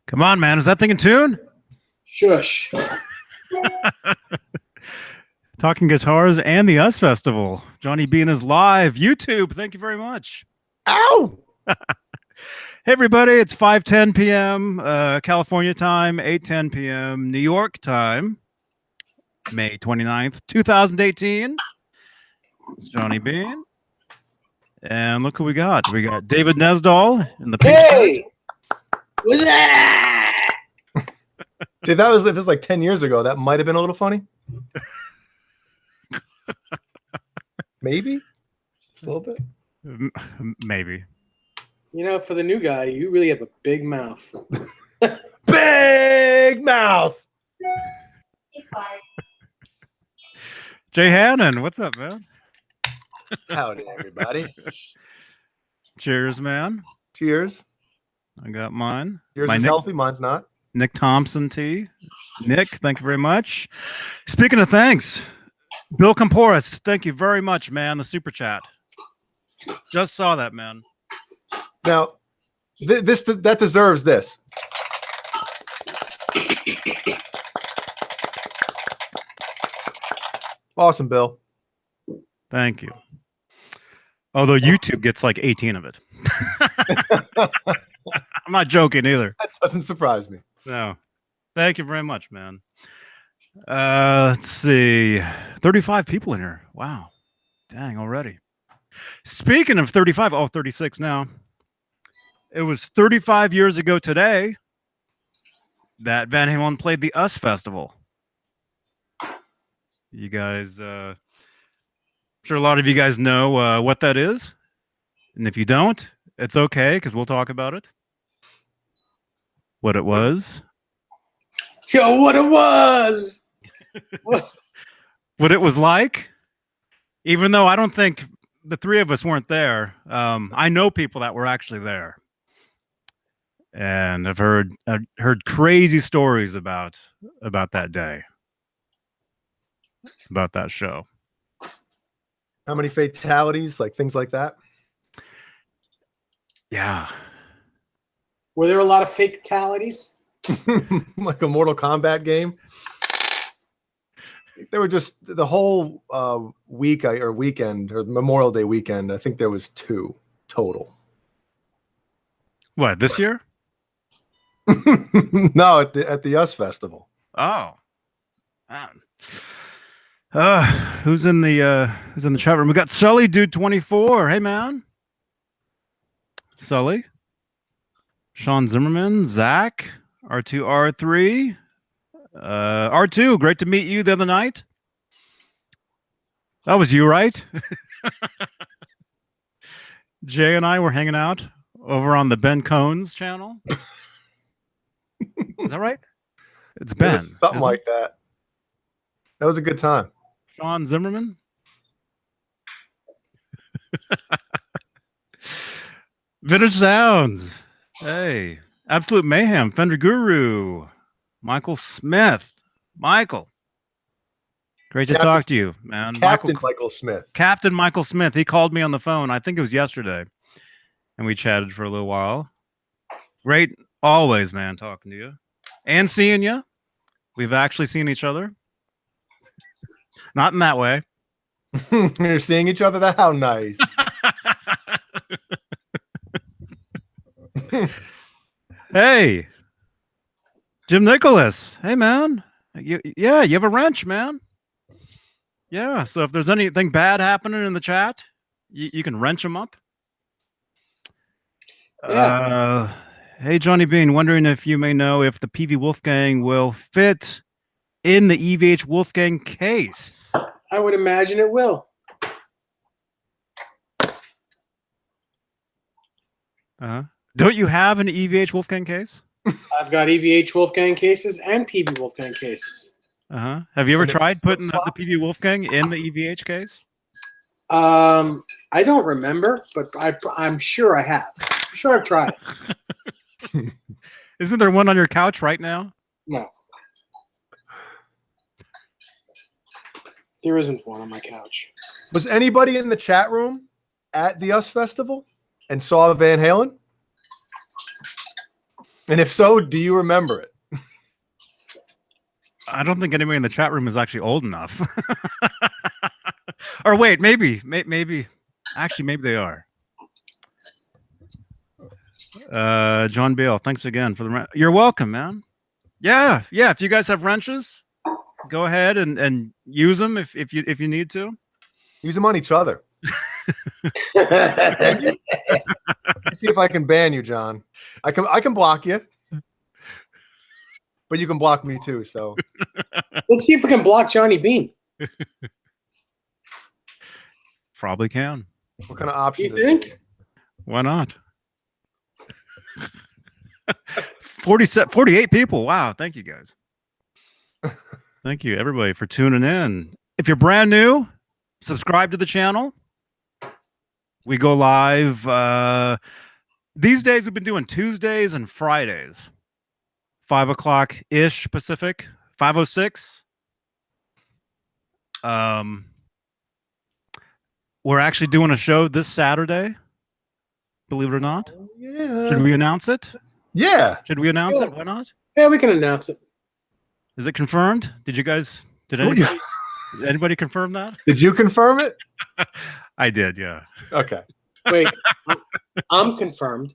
Come on, man. Is that thing in tune? Shush. Talking Guitars and the US Festival. Johnny Beane is live. YouTube. Thank you very much. Ow! Hey, everybody. It's 5:10 p.m. California time, 8:10 p.m. New York time, May 29th, 2018. It's Johnny Beane. And look who we got. We got David Nesdahl in the pink Hey! What's that? Dude, if it was like 10 years ago, that might have been a little funny. Maybe? Just a little bit? Maybe. You know, for the new guy, you really have a big mouth. Big mouth! Jay Hannon, what's up, man? Howdy, everybody. Cheers, man. Cheers. I got mine. Yours is healthy, mine's not. Nick Thompson tea. Nick, thank you very much. Speaking of thanks, Bill Comporis, thank you very much, man. The super chat. Just saw that, man. Now, that deserves this. Awesome, Bill. Thank you. Although YouTube gets like 18 of it. I'm not joking either. That doesn't surprise me. No. Thank you very much, man. Let's see. 35 people in here. Wow. Dang, already. Speaking of 35, 36 now. It was 35 years ago today that Van Halen played the US Festival. You guys, I'm sure a lot of you guys know what that is. And if you don't, it's okay, because we'll talk about it. What it was. Yo, what it was! What it was like. Even though I don't think the three of us weren't there, I know people that were actually there. And I've heard crazy stories about that day. About that show. How many fatalities, like things like that? Yeah. Were there a lot of fatalities? Like a Mortal Kombat game? There were just the whole weekend or Memorial Day weekend. I think there was 2 total. What, this year? No, at the US Festival. Oh. Man. Who's in the chat room? We got Sully Dude 24. Hey, man. Sully. Sean Zimmerman, Zach, R2R3, R2. Great to meet you the other night. That was you, right? Jay and I were hanging out over on the Ben Cones channel. Is that right? It's Ben. Something like that. That was a good time. Sean Zimmerman. Vintage Sounds. Hey. Absolute Mayhem. Fender Guru. Michael Smith. Michael. Great to talk to you, man. Captain Michael Smith. Captain Michael Smith. He called me on the phone. I think it was yesterday. And we chatted for a little while. Great always, man, talking to you. And seeing you. We've actually seen each other. Not in that way. You're seeing each other? How nice. Hey, Jim Nicholas. Hey, man. You have a wrench, man. Yeah, so if there's anything bad happening in the chat, you can wrench them up. Yeah. Hey, Johnny Beane, wondering if you may know if the PV Wolfgang will fit in the EVH Wolfgang case. I would imagine it will. Don't you have an EVH Wolfgang case? I've got EVH Wolfgang cases and PV Wolfgang cases. Have you ever tried putting the PV Wolfgang in the EVH case? I don't remember, but I'm sure I have. I'm sure I've tried it. Isn't there one on your couch right now? No. There isn't one on my couch. Was anybody in the chat room at the US Festival and saw Van Halen? And if so, do you remember it? I don't think anybody in the chat room is actually old enough. Or wait, maybe. Actually, maybe they are. John Bale, thanks again for the. You're welcome, man. Yeah. If you guys have wrenches, go ahead and use them if you need to. Use them on each other. Let's see if I can ban you, John. I can block you, but you can block me too. So let's see if we can block Johnny Beane. Probably can. What kind of option? You think? Why not? 48 people. Wow. Thank you guys. Thank you everybody for tuning in. If you're brand new, subscribe to the channel. We go live. These days we've been doing Tuesdays and Fridays. 5 o'clock ish Pacific. 5:06. We're actually doing a show this Saturday. Believe it or not. Yeah. Should we announce it? Yeah. Should we announce it? Why not? Yeah, we can announce it. Is it confirmed? Did anybody confirm that? Did you confirm it? I did, yeah. Okay. Wait, I'm confirmed.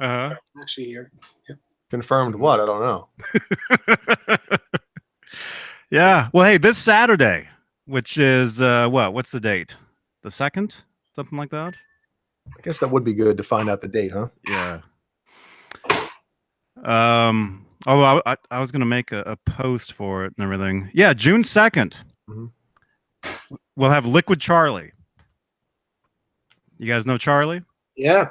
Uh-huh. Actually, here. Yeah. Confirmed what? I don't know. Yeah. Well, hey, this Saturday, which is what's the date? The 2nd? Something like that? I guess that would be good to find out the date, huh? Yeah. Although I was gonna make a post for it and everything. Yeah, June 2nd. Mm-hmm. We'll have Liquid Charlie. You guys know Charlie? Yeah.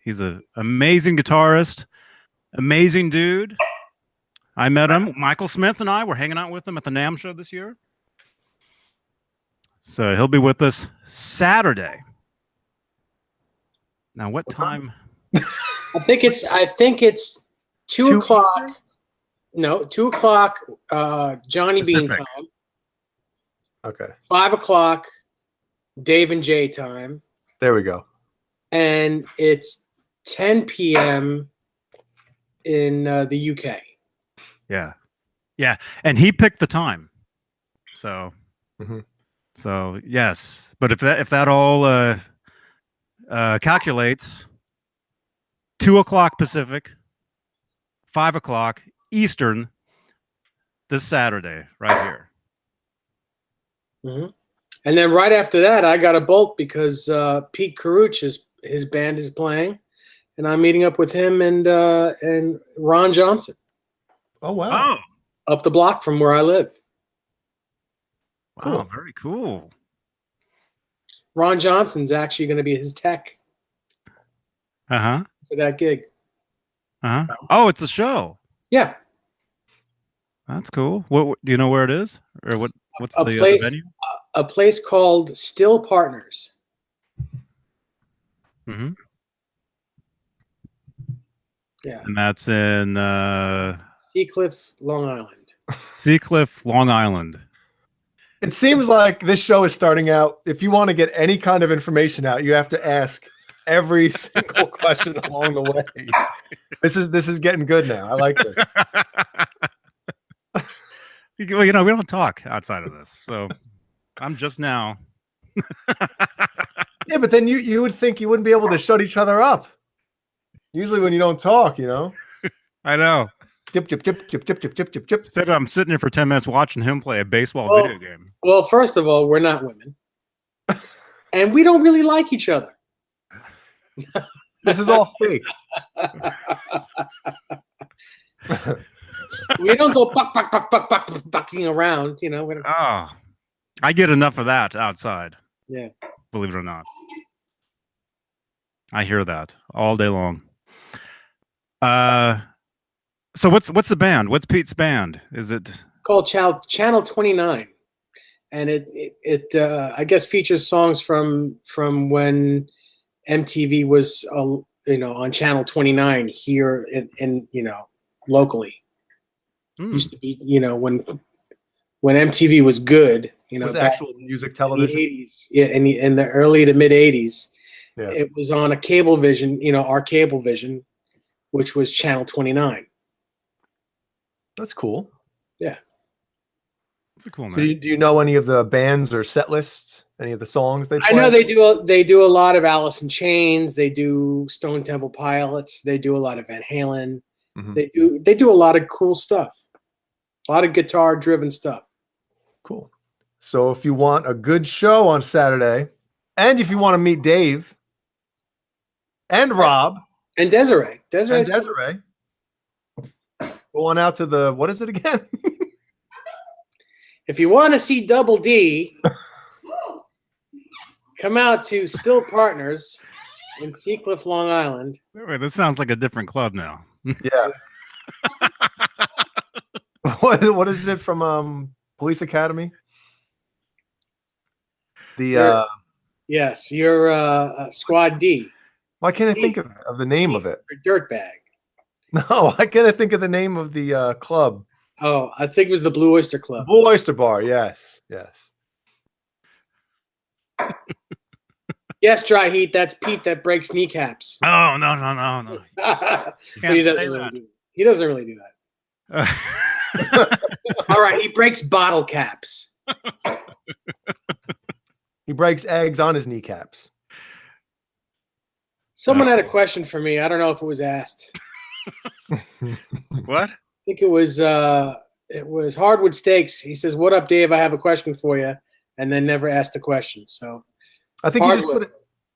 He's an amazing guitarist, amazing dude. I met him. Michael Smith and I were hanging out with him at the NAMM show this year. So he'll be with us Saturday. Now, what time? I think it's 2 o'clock. No, 2 o'clock. Johnny Beane Pacific. time. Okay. 5 o'clock. Dave and Jay time. There we go. And it's 10 p.m. in the UK. Yeah, and he picked the time. So, Mhm. so yes. But if that all calculates, 2 o'clock Pacific, 5 o'clock Eastern, this Saturday, right here. Mm-hmm. And then right after that, I got a bolt because Pete Caruch, his band is playing, and I'm meeting up with him and Ron Johnson. Oh wow! Up the block from where I live. Wow, Cool. very cool. Ron Johnson's actually going to be his tech Uh-huh. for that gig. Uh-huh. Oh, it's a show. Yeah, That's cool. What do you know where it is? Or what's A the place- venue? a place called Still Partners. Mm-hmm. Yeah, And that's in Seacliff, Long Island. Seacliff, Long Island. It seems like this show is starting out. If you want to get any kind of information out, you have to ask every single question along the way. This is getting good now. I like this. Well, we don't talk outside of this, so I'm just now. Yeah, but then you would think you wouldn't be able to shut each other up. Usually when you don't talk, I know. Jip, jip, jip, jip, jip, jip, jip, jip, jip. Instead, I'm sitting here for 10 minutes watching him play a baseball Well- video game. Well, first of all, we're not women, and we don't really like each other. This is all fake. We don't go bucking around, We don't, Oh, I get enough of that outside. Yeah. Believe it or not. I hear that all day long. So what's the band? What's Pete's band? Is it called Channel 29, and it I guess features songs from when MTV was on Channel 29 here in locally. Used to be when MTV was good, It was back actual music in the television. 80s, yeah, in the early to mid 80s. Yeah. It was on a Cablevision, our Cablevision, which was Channel 29. That's cool. Yeah. That's a cool So name. do you know any of the bands or set lists? Any of the songs they play? I know they do a lot of Alice in Chains. They do Stone Temple Pilots. They do a lot of Van Halen. Mhm. They do a lot of cool stuff. A lot of guitar driven stuff. Cool. So if you want a good show on Saturday, and if you want to meet Dave and Rob And Desiree. and Desiree's Desiree, go on out to the, what is it again? If you want to see Double D, come out to Still Partners in Seacliff, Long Island. Wait, this sounds like a different club now. Yeah. What is it from Police Academy? Yes, you're Squad D. Why can't I think of the name of it? Dirtbag. No, why can't I think of the name of the club? Oh, I think it was the Blue Oyster Club. Blue Oyster Bar. Yes. Yes, Dry Heat. That's Pete that breaks kneecaps. Oh no. But Can't he say doesn't really that. do. He doesn't really do that. All right, he breaks bottle caps. He breaks eggs on his kneecaps. Someone had a question for me. I don't know if it was asked. What? I think it was Hardwood Steaks. He says, "What up, Dave? I have a question for you," and then never asked the question. So I think he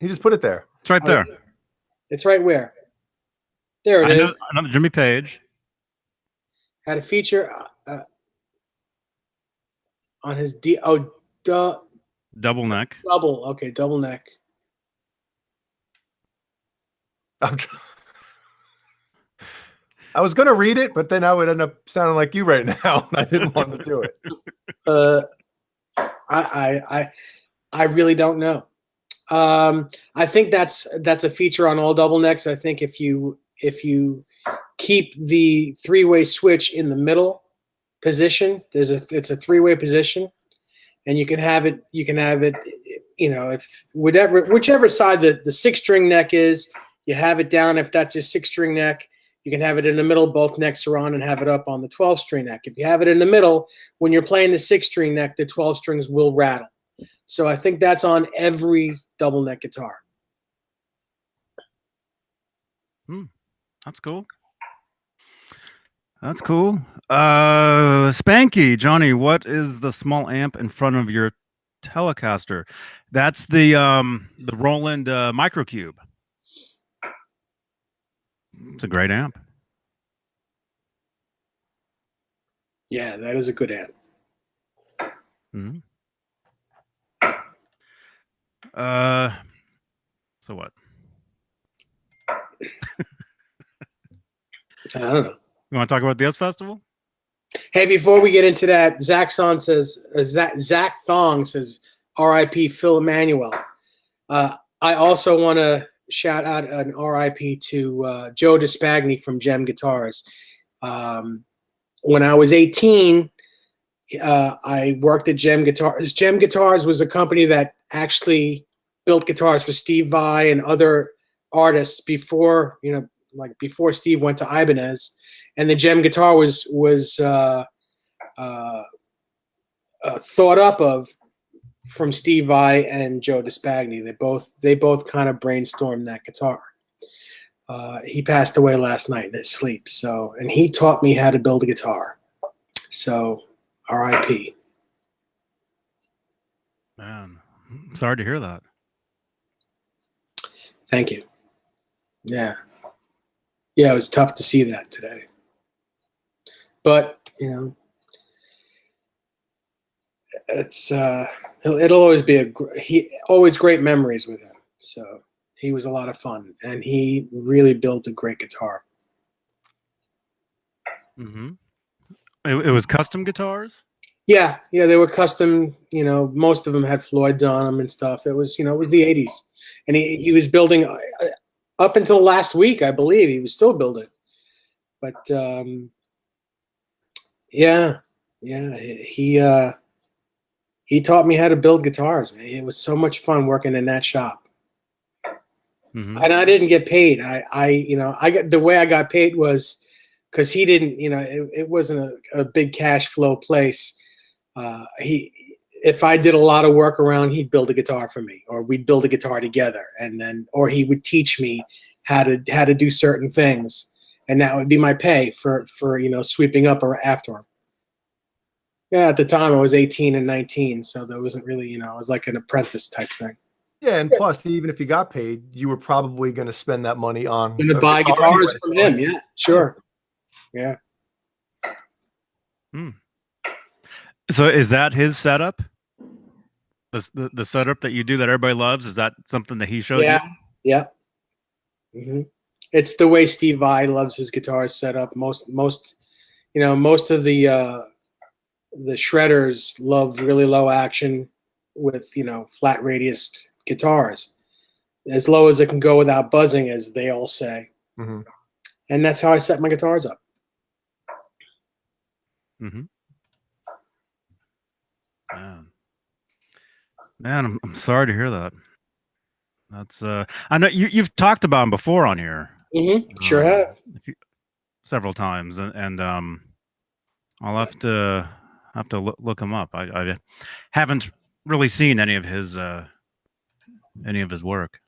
just put it there. It's right there. It's right where? There it I know, is. another Jimmy Page. Had a feature on his Double neck. double. Okay, double neck. I was gonna read it, but then I would end up sounding like you right now, and I didn't want to do it. I really don't know. I think that's a feature on all double necks. I think if you keep the three-way switch in the middle position, it's a three-way position, and you can have it. You know, if whichever side the 6-string neck is, you have it down. If that's your 6-string neck, you can have it in the middle. Both necks are on, and have it up on the 12-string neck. If you have it in the middle, when you're playing the 6-string neck, the 12 strings will rattle. So I think that's on every double neck guitar. That's cool. That's cool. Spanky, Johnny, what is the small amp in front of your Telecaster? That's the Roland Microcube. It's a great amp. Yeah, that is a good amp. Mm-hmm. So what? I don't know. You want to talk about the S Festival? Hey, before we get into that, Zach Thong says, R.I.P. Phil Emmanuel. I also want to shout out an R.I.P. to Joe DeSpagni from Gem Guitars. When I was 18, I worked at Gem Guitars. Gem Guitars was a company that actually built guitars for Steve Vai and other artists before Steve went to Ibanez. And the Gem guitar was thought up of from Steve Vai and Joe DeSpagni. They both kind of brainstormed that guitar. He passed away last night in his sleep. So, and he taught me how to build a guitar. So, R.I.P. Man, I'm sorry to hear that. Thank you. Yeah, it was tough to see that today. But it's it'll always be always great memories with him. So he was a lot of fun, and he really built a great guitar. Mm-hmm. It was custom guitars? Yeah, they were custom. Most of them had Floyds on them and stuff. It was the 80s, and he was building up until last week, I believe. He was still building, but he taught me how to build guitars. Man. It was so much fun working in that shop. Mhm. and I didn't get paid. I got the way I got paid was because he didn't, it wasn't a big cash flow place. If I did a lot of work around, he'd build a guitar for me, or we'd build a guitar together, or he would teach me how to do certain things, and that would be my pay for sweeping up or after him. Yeah, at the time I was 18 and 19, so there wasn't really, it was like an apprentice type thing. Yeah, and plus, even if you got paid, you were probably going to spend that money on And to buy guitar guitars anyway. from him, yeah, sure, yeah. So is that his setup? The setup that you do that everybody loves? Is that something that he showed you? Yeah. Mm-hmm. It's the way Steve Vai loves his guitars set up. Most of the shredders love really low action with flat radius guitars, as low as it can go without buzzing, as they all say. Mm-hmm. And that's how I set my guitars up. Mm-hmm. Man, I'm sorry to hear that. That's I know you've talked about him before on here. Mm-hmm. Sure have. Several times, and I'll have to look him up. I haven't really seen any of his work.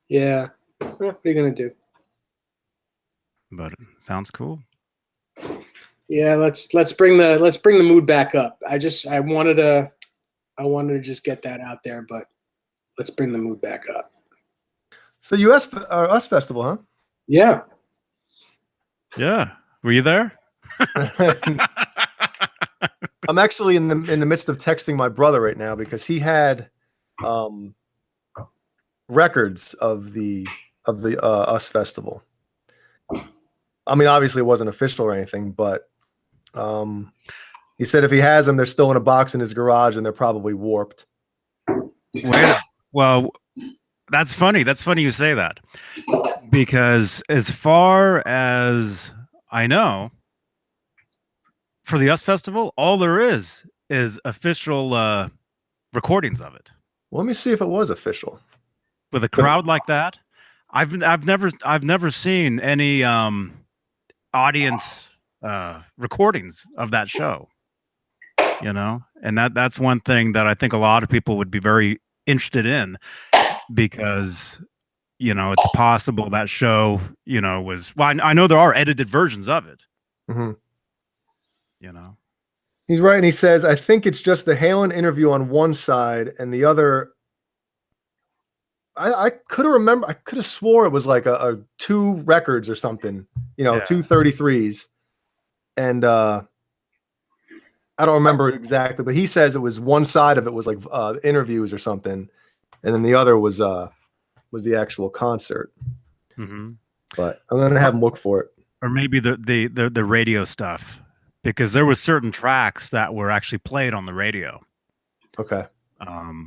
Yeah. What are you gonna do? But it sounds cool. Yeah, let's bring the mood back up. I wanted to just get that out there, but let's bring the mood back up. So US Festival, huh? Yeah. Yeah. Were you there? I'm actually in the midst of texting my brother right now because he had records of the US Festival. I mean, obviously it wasn't official or anything, but he said if he has them, they're still in a box in his garage and they're probably warped. Well, that's funny. That's funny you say that, because as far as I know, for the US Festival, all there is official recordings of it. Well, let me see if it was official. With a crowd like that, I've never seen any audience recordings of that show. And that's one thing that I think a lot of people would be very interested in, because it's possible that show was, well, I know there are edited versions of it. Mm-hmm. He's right, and he says, I think it's just the Halen interview on one side and the other. I could have remembered. I could have swore it was like a 2 records or something, 2 33s. And I don't remember exactly, but he says it was one side of it was like interviews or something, and then the other was the actual concert. Mm-hmm. But I'm gonna have him look for it, or maybe the radio stuff, because there was certain tracks that were actually played on the radio. Okay.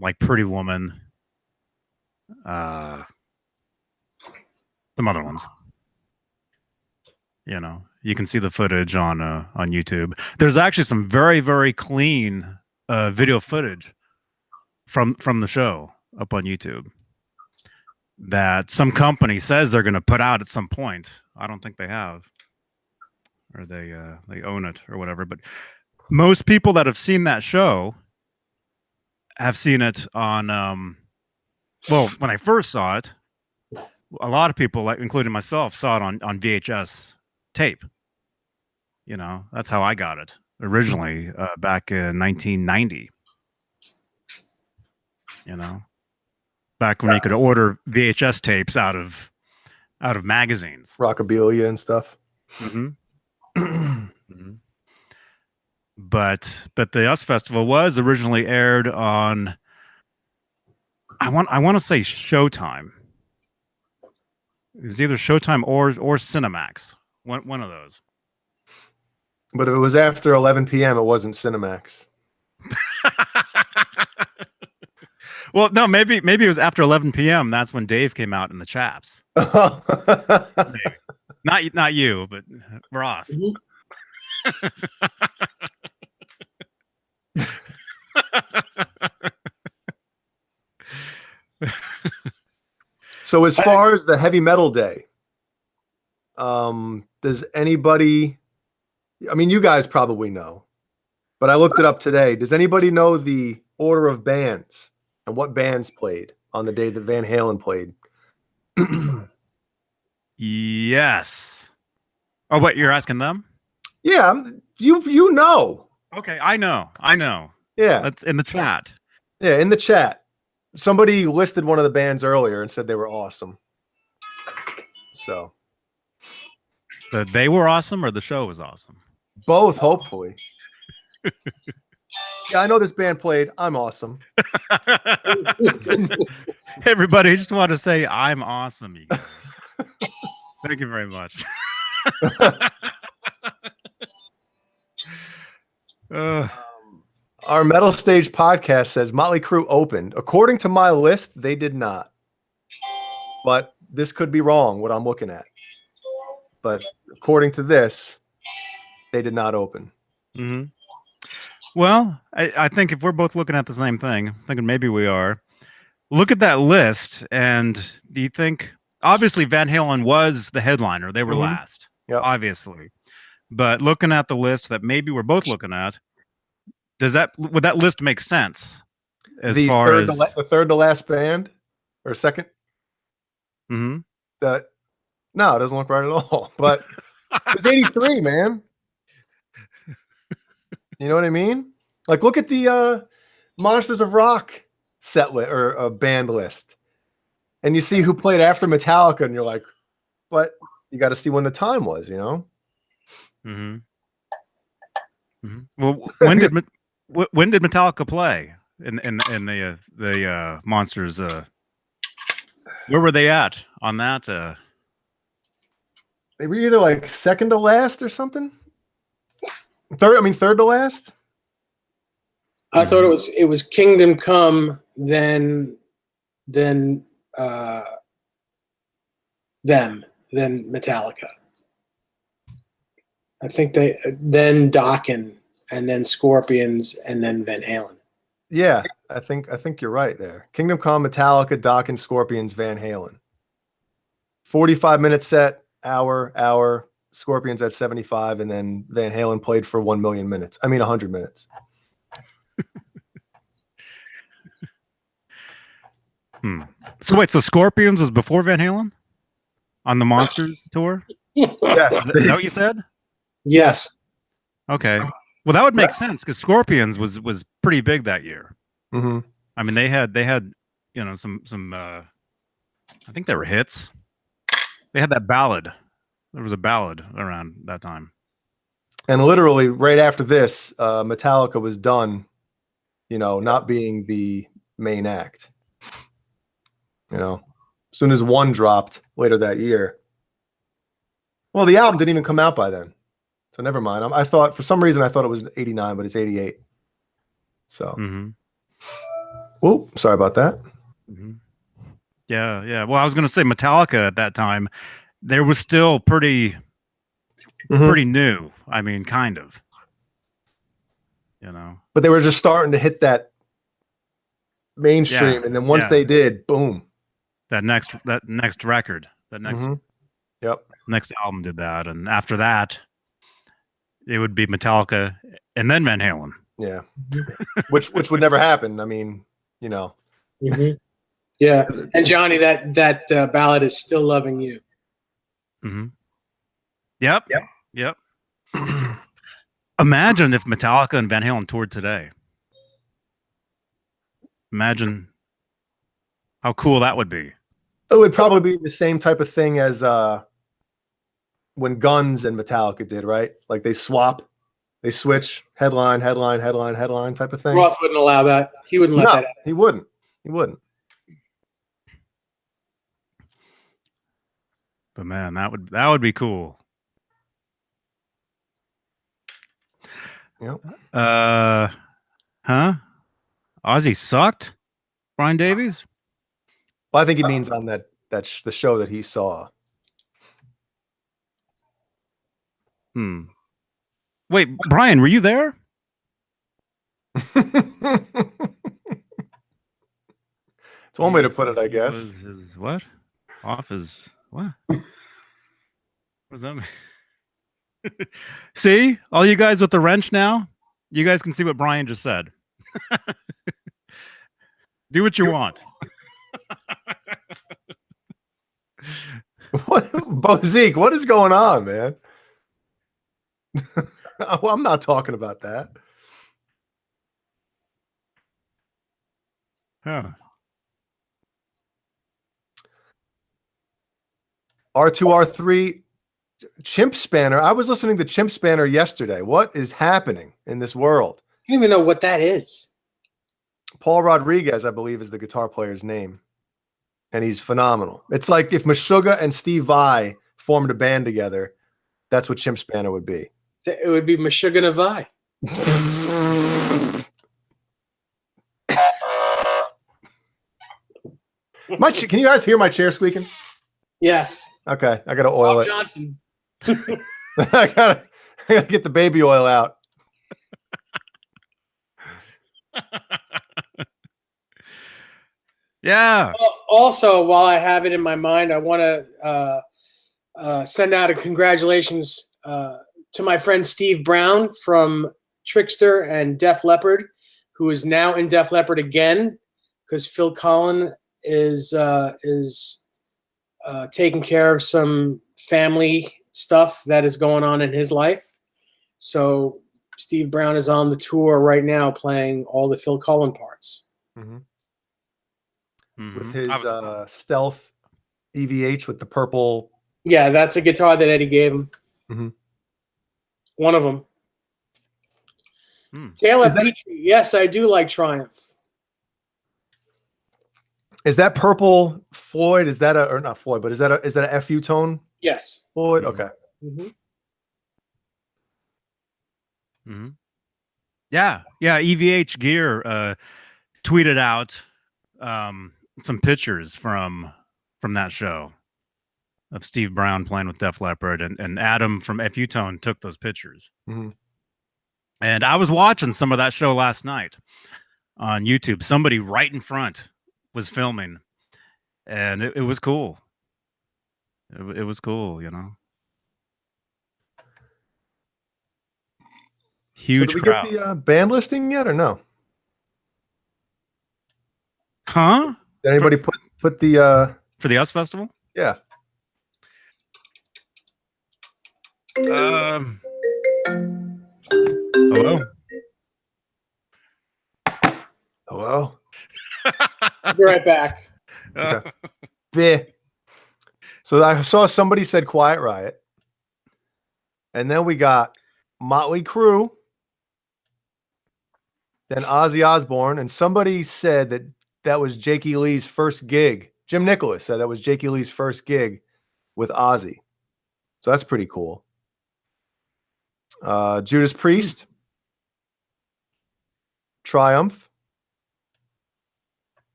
Like Pretty Woman, some other ones. You can see the footage on YouTube. There's actually some very, very clean video footage from the show up on YouTube that some company says they're going to put out at some point. I don't think they have, or they own it or whatever. But most people that have seen that show have seen it on. Well, when I first saw it, a lot of people, like including myself, saw it on VHS tape. That's how I got it originally, back in 1990. Back when you could order VHS tapes out of magazines, Rockabilia and stuff. Mm-hmm. Mm-hmm. But the US Festival was originally aired on, I want to say Showtime. It was either Showtime or Cinemax. One of those. But if it was after 11 p.m., it wasn't Cinemax. Well, no, maybe it was after 11 p.m. That's when Dave came out in the chaps. Not you, but Roth. So as far as the heavy metal day, does anybody? I mean, you guys probably know, but I looked it up today. Does anybody know the order of bands and what bands played on the day that Van Halen played? Yes. Oh, wait, you're asking them? Yeah, you know. Okay, I know. Yeah, That's in the chat. yeah. In the chat, somebody listed one of the bands earlier and said they were awesome. So They were awesome, or the show was awesome? both, hopefully. Yeah, I know this band played. I'm awesome. Everybody, just want to say I'm awesome, you guys. Thank you very much. Our Metal Stage podcast says Motley Crue opened. According to my list, they did not. But this could be wrong, what I'm looking at. But according to this, they did not open. Mm-hmm. Well, I think if we're both looking at the same thing, thinking maybe we are, look at that list, and do you think, obviously Van Halen was the headliner, they were last, obviously, but looking at the list that maybe we're both looking at, would that list make sense as far as the third to last band or second? Mm-hmm. No, it doesn't look right at all. But it was 83, man. You know what I mean? Like, look at the Monsters of Rock set or band list, and you see who played after Metallica, and you're like, but you got to see when the time was, you know? Mm-hmm. Mm-hmm. Well, when did Metallica play in the Monsters? Where were they at on that? They were either like second to last or something. Third to last. I thought it was Kingdom Come, then Metallica, I think then Dokken, and then Scorpions, and then Van Halen. Yeah, I think you're right there. Kingdom Come, Metallica, Dokken, Scorpions, Van Halen. 45-minute set, hour. Scorpions at 75, and then Van Halen played for 1 million minutes. 100 minutes. So wait, so Scorpions was before Van Halen on the Monsters tour? Yes. Is that what you said? Yes. Okay. Well, that would make sense because Scorpions was pretty big that year. Mm-hmm. I mean, they had some I think they were hits. They had that ballad. There was a ballad around that time. And literally right after this, Metallica was done, not being the main act. As soon as One dropped later that year. Well, the album didn't even come out by then. So never mind. For some reason, I thought it was 89, but it's 88. So. Mm-hmm. Oh, sorry about that. Mm-hmm. Yeah. Well, I was going to say Metallica at that time, there was still pretty new. I mean, kind of. But they were just starting to hit that mainstream, and then once they did, boom. That next record, next album did that, and after that, it would be Metallica and then Van Halen. Yeah, which would never happen. Mm-hmm. Yeah, and Johnny, that ballad is Still Loving You. Mm-hmm. Yep. Imagine if Metallica and Van Halen toured today. Imagine how cool that would be. It would probably be the same type of thing as when Guns and Metallica did, right? Like they switch, headline type of thing. Roth wouldn't allow that. He wouldn't let that happen. He wouldn't. But man, that would be cool. Yep. Ozzy sucked? Brian Davies? Well, I think he means on the show that he saw. Wait, Brian, were you there? It's one way to put it, I guess. His what? Off his what? What does that mean? See, all you guys with the wrench now, you guys can see what Brian just said. Do what you want. What, Zeke? What is going on, man? Well, I'm not talking about that. Huh. R2R3 Chimp Spanner. I was listening to Chimp Spanner yesterday. What is happening in this world? I don't even know what that is. Paul Rodriguez, I believe, is the guitar player's name. And he's phenomenal. It's like if Meshuggah and Steve Vai formed a band together, that's what Chimp Spanner would be. It would be Meshuggah Navai. Can you guys hear my chair squeaking? Yes. Okay, I gotta oil Bob it. Johnson. I gotta get the baby oil out. Yeah. Also, while I have it in my mind, I want to send out a congratulations to my friend Steve Brown from Trickster and Def Leppard, who is now in Def Leppard again because Phil Collin is taking care of some family stuff that is going on in his life. So Steve Brown is on the tour right now playing all the Phil Collin parts. Mm-hmm. Mm-hmm. With his stealth EVH with the purple. Yeah, that's a guitar that Eddie gave him. Mm-hmm. One of them. Taylor Petrie. Yes, I do like Triumph. Is that purple Floyd? Is that or not Floyd? But is that a FU tone? Yes. Floyd. Okay. Mm-hmm. Mm-hmm. Yeah. evhgear tweeted out some pictures from that show of Steve Brown playing with Def Leppard, and Adam from FU Tone took those pictures. Mm-hmm. And I was watching some of that show last night on YouTube. Somebody right in front was filming, and it was cool. It was cool, you know. Huge so did we crowd. get the band listing yet or no? Huh? Did anybody put the For the US Festival? yeah. Hello? Hello? I'll be right back. Okay. Bleh. So I saw somebody said Quiet Riot. And then we got Motley Crue. Then Ozzy Osbourne. And somebody said that was Jakey Lee's first gig. Jim Nicholas said that was Jakey Lee's first gig with Ozzy. So that's pretty cool. Judas Priest. Triumph.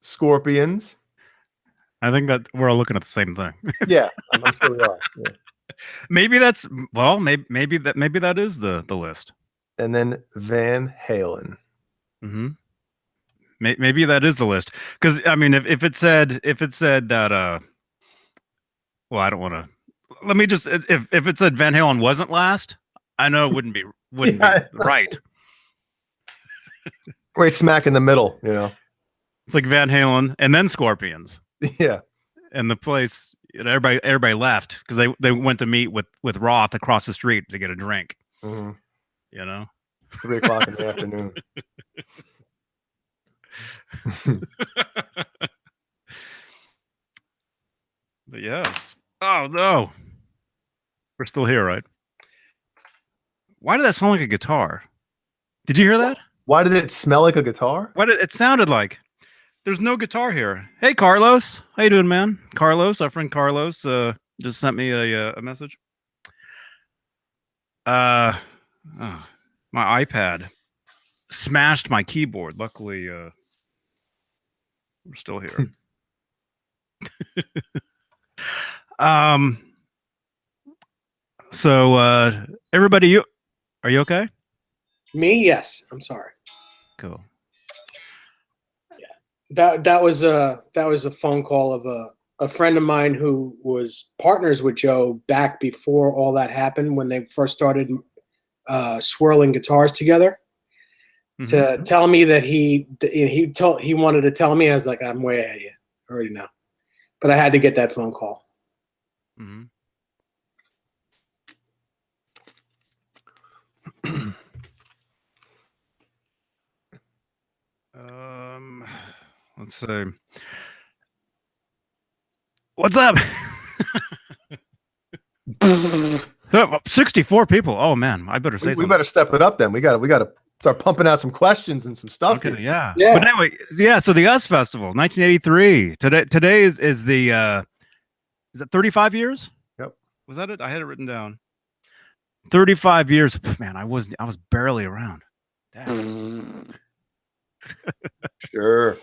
Scorpions. I think that we're all looking at the same thing. Yeah, I'm sure we are. Yeah. Maybe that's maybe that is the list. And then Van Halen. Mm-hmm. Maybe that is the list, because I mean, if it said that well, I don't want to. Let me just if it said Van Halen wasn't last, I know it wouldn't be right. Right smack in the middle, you know. It's like Van Halen and then Scorpions. Yeah. And the place, everybody left because they went to meet with Roth across the street to get a drink. Mm-hmm. You know, 3 o'clock in the afternoon. But yes. Oh no, we're still here, right? Why did that sound like a guitar? Did you hear that? Why did it smell like a guitar? What it sounded like? There's no guitar here. Hey, Carlos, how you doing, man? Carlos, our friend Carlos, just sent me a message. My iPad smashed my keyboard. Luckily, we're still here. So everybody, are you okay? Me? Yes. I'm sorry. Cool. That was a phone call of a friend of mine who was partners with Joe back before all that happened, when they first started swirling guitars together. To tell me that he wanted to tell me. I was like, I'm way ahead of you. I already know, but I had to get that phone call. Let's see. What's up? 64 people. Oh man, I better say something. We better step it up then. We got to start pumping out some questions and some stuff. Okay, here. yeah. Yeah. But anyway, yeah. So the US Festival, 1983. Today is the is it 35 years? Yep. Was that it? I had it written down. 35 years. Man, I was barely around. Damn. Sure.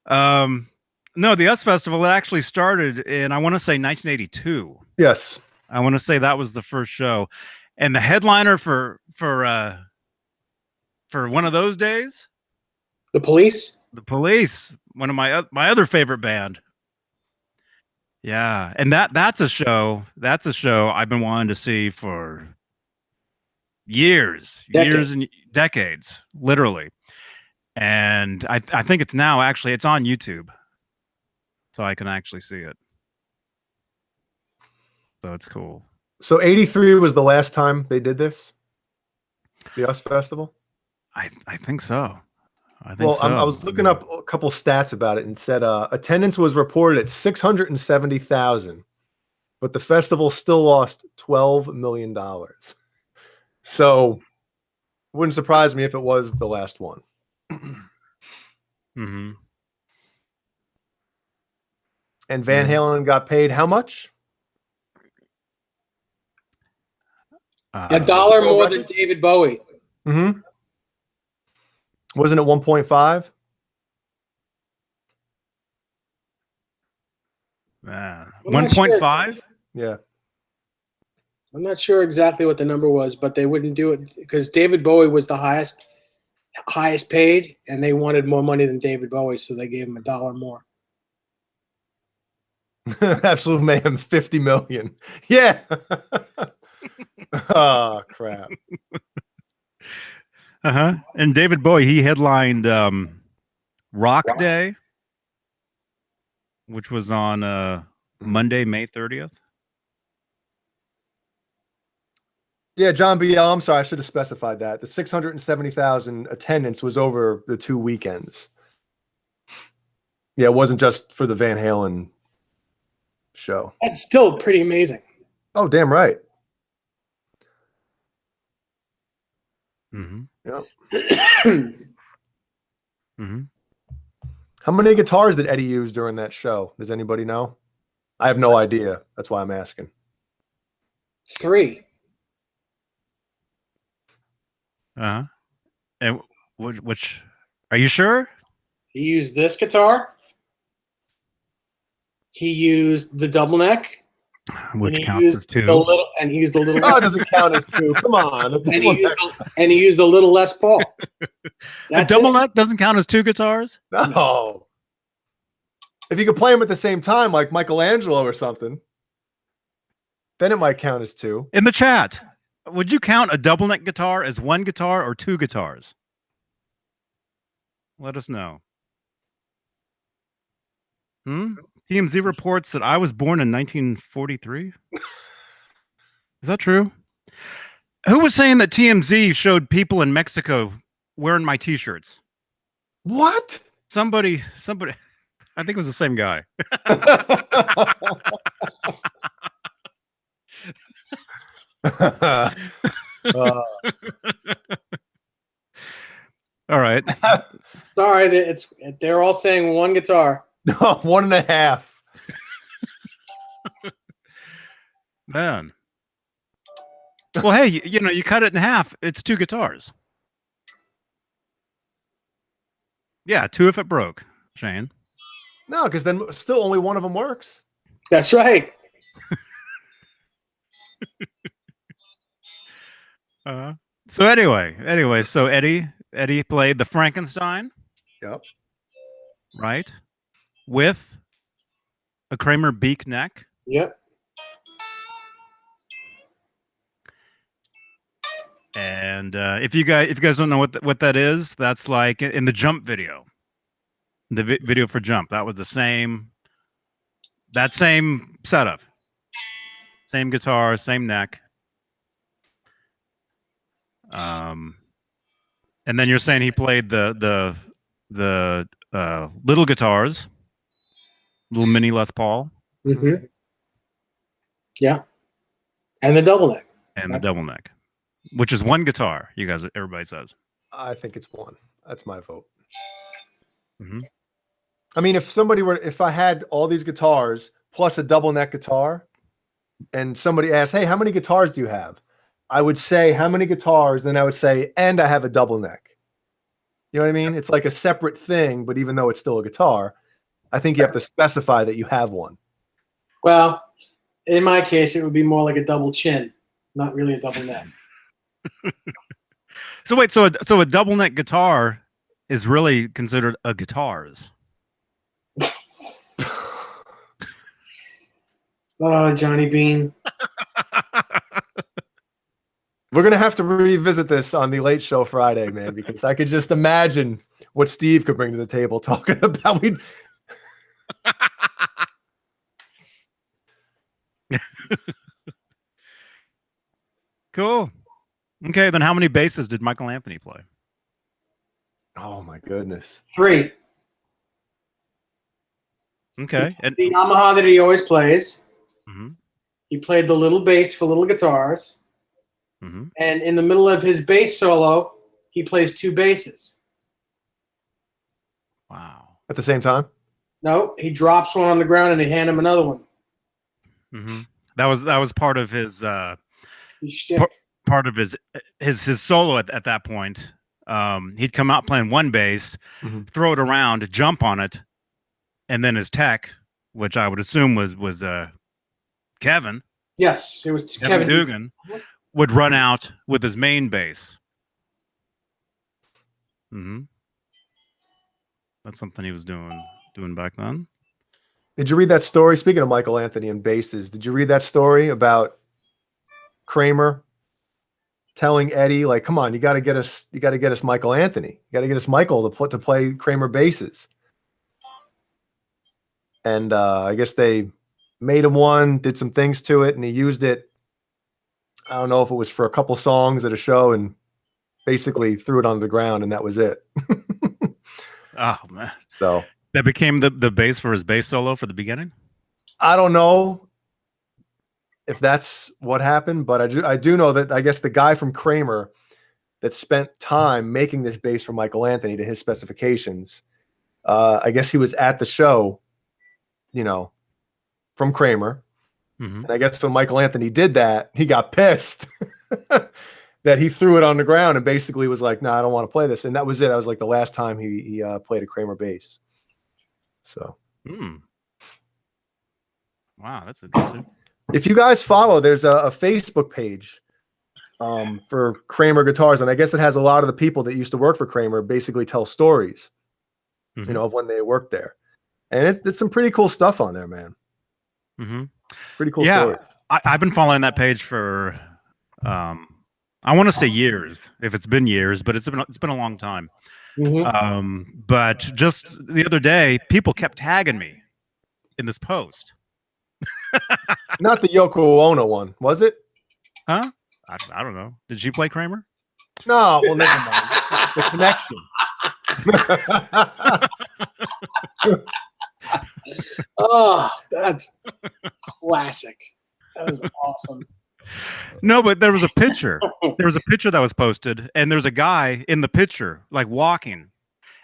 No, the US Festival, it actually started in, I want to say, 1982. Yes. I want to say that was the first show, and the headliner for one of those days, The Police. the Police, one of my other favorite band. Yeah, and that's a show I've been wanting to see for years and decades, literally. And I think it's now actually it's on YouTube, so I can actually see it. So it's cool. So 83 was the last time they did this, the US Festival. I think so. I think Well, so. I was looking up a couple stats about it and said attendance was reported at 670,000, but the festival still lost $12 million. So wouldn't surprise me if it was the last one. Mm-hmm. And Van Halen got paid how much? $1 more than David Bowie. Mm-hmm. Wasn't it 1.5? I'm not 1.5? Yeah. I'm not sure exactly what the number was, but they wouldn't do it because David Bowie was the highest paid, and they wanted more money than David Bowie, so they gave him $1 more. Absolute Mayhem, 50 million. Yeah. Oh, crap. And David Bowie, he headlined Rock Day, which was on Monday, May 30th. Yeah, John B. I'm sorry, I should have specified that. The 670,000 attendance was over the 2 weekends. Yeah, it wasn't just for the Van Halen show. That's still pretty amazing. Oh, damn right. Mm-hmm. Yep. Mm-hmm. How many guitars did Eddie use during that show? Does anybody know? I have no idea. That's why I'm asking. 3. And which are you sure? He used this guitar. He used the double neck. Which counts as 2. And he used the little. Oh, it doesn't count as 2. Come on. And he used the little Les Paul. A double neck doesn't count as 2 guitars? No. If you could play them at the same time, like Michelangelo or something, then it might count as 2. In the chat, would you count a double neck guitar as 1 guitar or 2 guitars? Let us know. TMZ reports that I was born in 1943. Is that true? Who was saying that TMZ showed people in Mexico wearing my t-shirts? What? Somebody. I think it was the same guy. All right. Sorry, they're all saying 1 guitar. No, 1.5. Man. Well, hey, you cut it in half. It's 2 guitars. Yeah, 2 if it broke, Shane. No, because then still only one of them works. That's right. So anyway, so Eddie, Eddie played the Frankenstein, Yep. right? With a Kramer beak neck. Yep. And if you guys don't know what that is, that's like in the Jump video, the video for Jump. That was that same setup, same guitar, same neck. And then you're saying he played the little guitars, little mini Les Paul, Mm-hmm. Yeah. And the double neck. and the double neck, which is one guitar. Everybody says. I think it's one. That's my vote. Mm-hmm. I mean, if I had all these guitars plus a double neck guitar, and somebody asked, "Hey, how many guitars do you have?" I would say, "How many guitars?" Then I would say, "And I have a double neck." You know what I mean? It's like a separate thing, but even though it's still a guitar, I think you have to specify that you have one. Well, in my case, it would be more like a double chin, not really a double neck. So wait, so a double neck guitar is really considered a guitars. Oh, Johnny Beane. We're going to have to revisit this on the Late Show Friday, man, because I could just imagine what Steve could bring to the table talking about. Cool. Okay, then how many basses did Michael Anthony play? Oh, my goodness. 3. Okay. And The Yamaha that he always plays. mm-hmm. He played the little bass for little guitars. Mm-hmm. And in the middle of his bass solo, he plays 2 basses. Wow. At the same time? No, he drops one on the ground and they hand him another one. Mm-hmm. That was part of his Shtick. part of his solo at that point. He'd come out playing one bass, Mm-hmm. throw it around, jump on it, and then his tech, which I would assume was Kevin. Yes, it was Kevin Dugan, would run out with his main bass. Mm-hmm. That's something he was doing back then. Did you read that story? Speaking of Michael Anthony and basses, did you read that story about Kramer telling Eddie, like, "Come on, you got to get us Michael Anthony. You got to get us Michael to play Kramer basses." And I guess they made him one, did some things to it, and he used it. I don't know if it was for a couple songs at a show, and basically threw it on the ground, and that was it. Oh man! So that became the bass for his bass solo for the beginning. I don't know if that's what happened, but I do know that I guess the guy from Kramer that spent time making this bass for Michael Anthony to his specifications, I guess he was at the show, from Kramer. Mm-hmm. And I guess when Michael Anthony did that, he got pissed that he threw it on the ground and basically was like, "No, I don't want to play this." And that was it. That was like the last time he played a Kramer bass. So. Wow, that's interesting. If you guys follow, there's a Facebook page for Kramer guitars, and I guess it has a lot of the people that used to work for Kramer basically tell stories, Mm-hmm. of when they worked there, and it's some pretty cool stuff on there, man. Mm-hmm. Pretty cool Yeah, stories. I've been following that page for I want to say years, if it's been years, but it's been a long time. Mm-hmm. But just the other day, people kept tagging me in this post. Not the Yoko Ono one, was it? Huh? I don't know. Did she play Kramer? No, well, never mind. The connection. Oh, that's classic. That was awesome. No, but there was a picture. There was a picture that was posted, and there's a guy in the picture, like walking,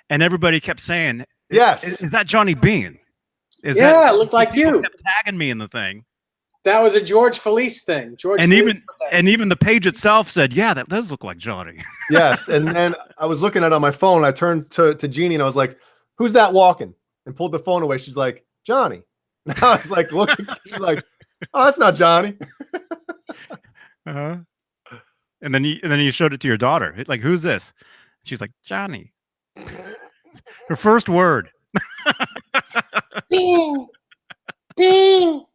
and everybody kept saying, Yes. Is that Johnny Beane? It looked like people you. kept tagging me in the thing. That was a George Felice thing. Even the page itself said, "Yeah, that does look like Johnny." Yes, and then I was looking at it on my phone. I turned to Jeannie and I was like, "Who's that walking?" And pulled the phone away. She's like, "Johnny." And I was like, looking. She's like, "Oh, that's not Johnny." Uh-huh. And then you showed it to your daughter. Like, who's this? She's like, Johnny. Her first word. Bing, bing.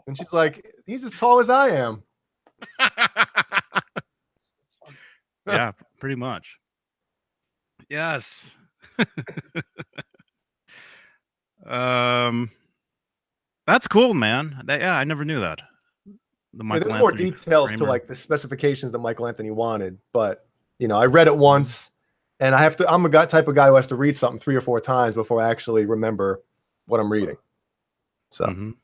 And she's like, he's as tall as I am. Yeah, pretty much. Yes. That's cool, man. Yeah, I never knew that. The Yeah, Michael there's more Anthony details to Kramer. like the specifications that Michael Anthony wanted, but you know, I read it once, and I'm a type of guy who has to read something 3 or 4 times before I actually remember what I'm reading. So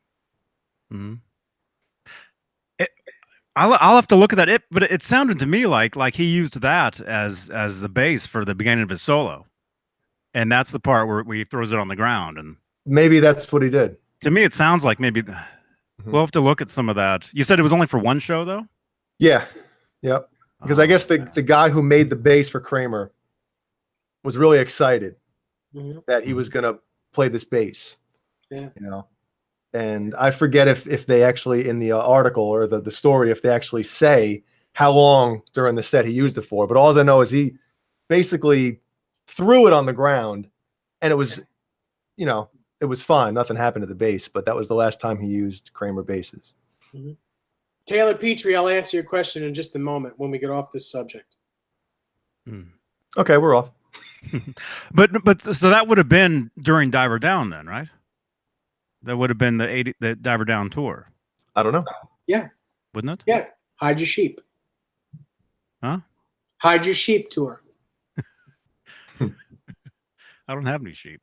I'll have to look at that. But it sounded to me like he used that as the base for the beginning of his solo, and that's the part where he throws it on the ground. And maybe that's what he did. to me, it sounds like maybe we'll have to look at some of that. You said it was only for one show, though. Yeah, yep. Because I guess the guy who made the bass for Kramer was really excited that he was going to play this bass. Yeah, you know. And I forget if they actually in the article or the story, if they actually say how long during the set he used it for. But all I know is he basically threw it on the ground, and it was, you know, it was fine. Nothing happened to the bass, but that was the last time he used Kramer basses. Taylor Petrie, I'll answer your question in just a moment when we get off this subject. Okay, we're off. but so that would have been during Diver Down then, right? That would have been the Diver Down tour. I don't know. Yeah. Wouldn't it? Yeah. Hide Your Sheep. Huh? Hide Your Sheep tour. I don't have any sheep.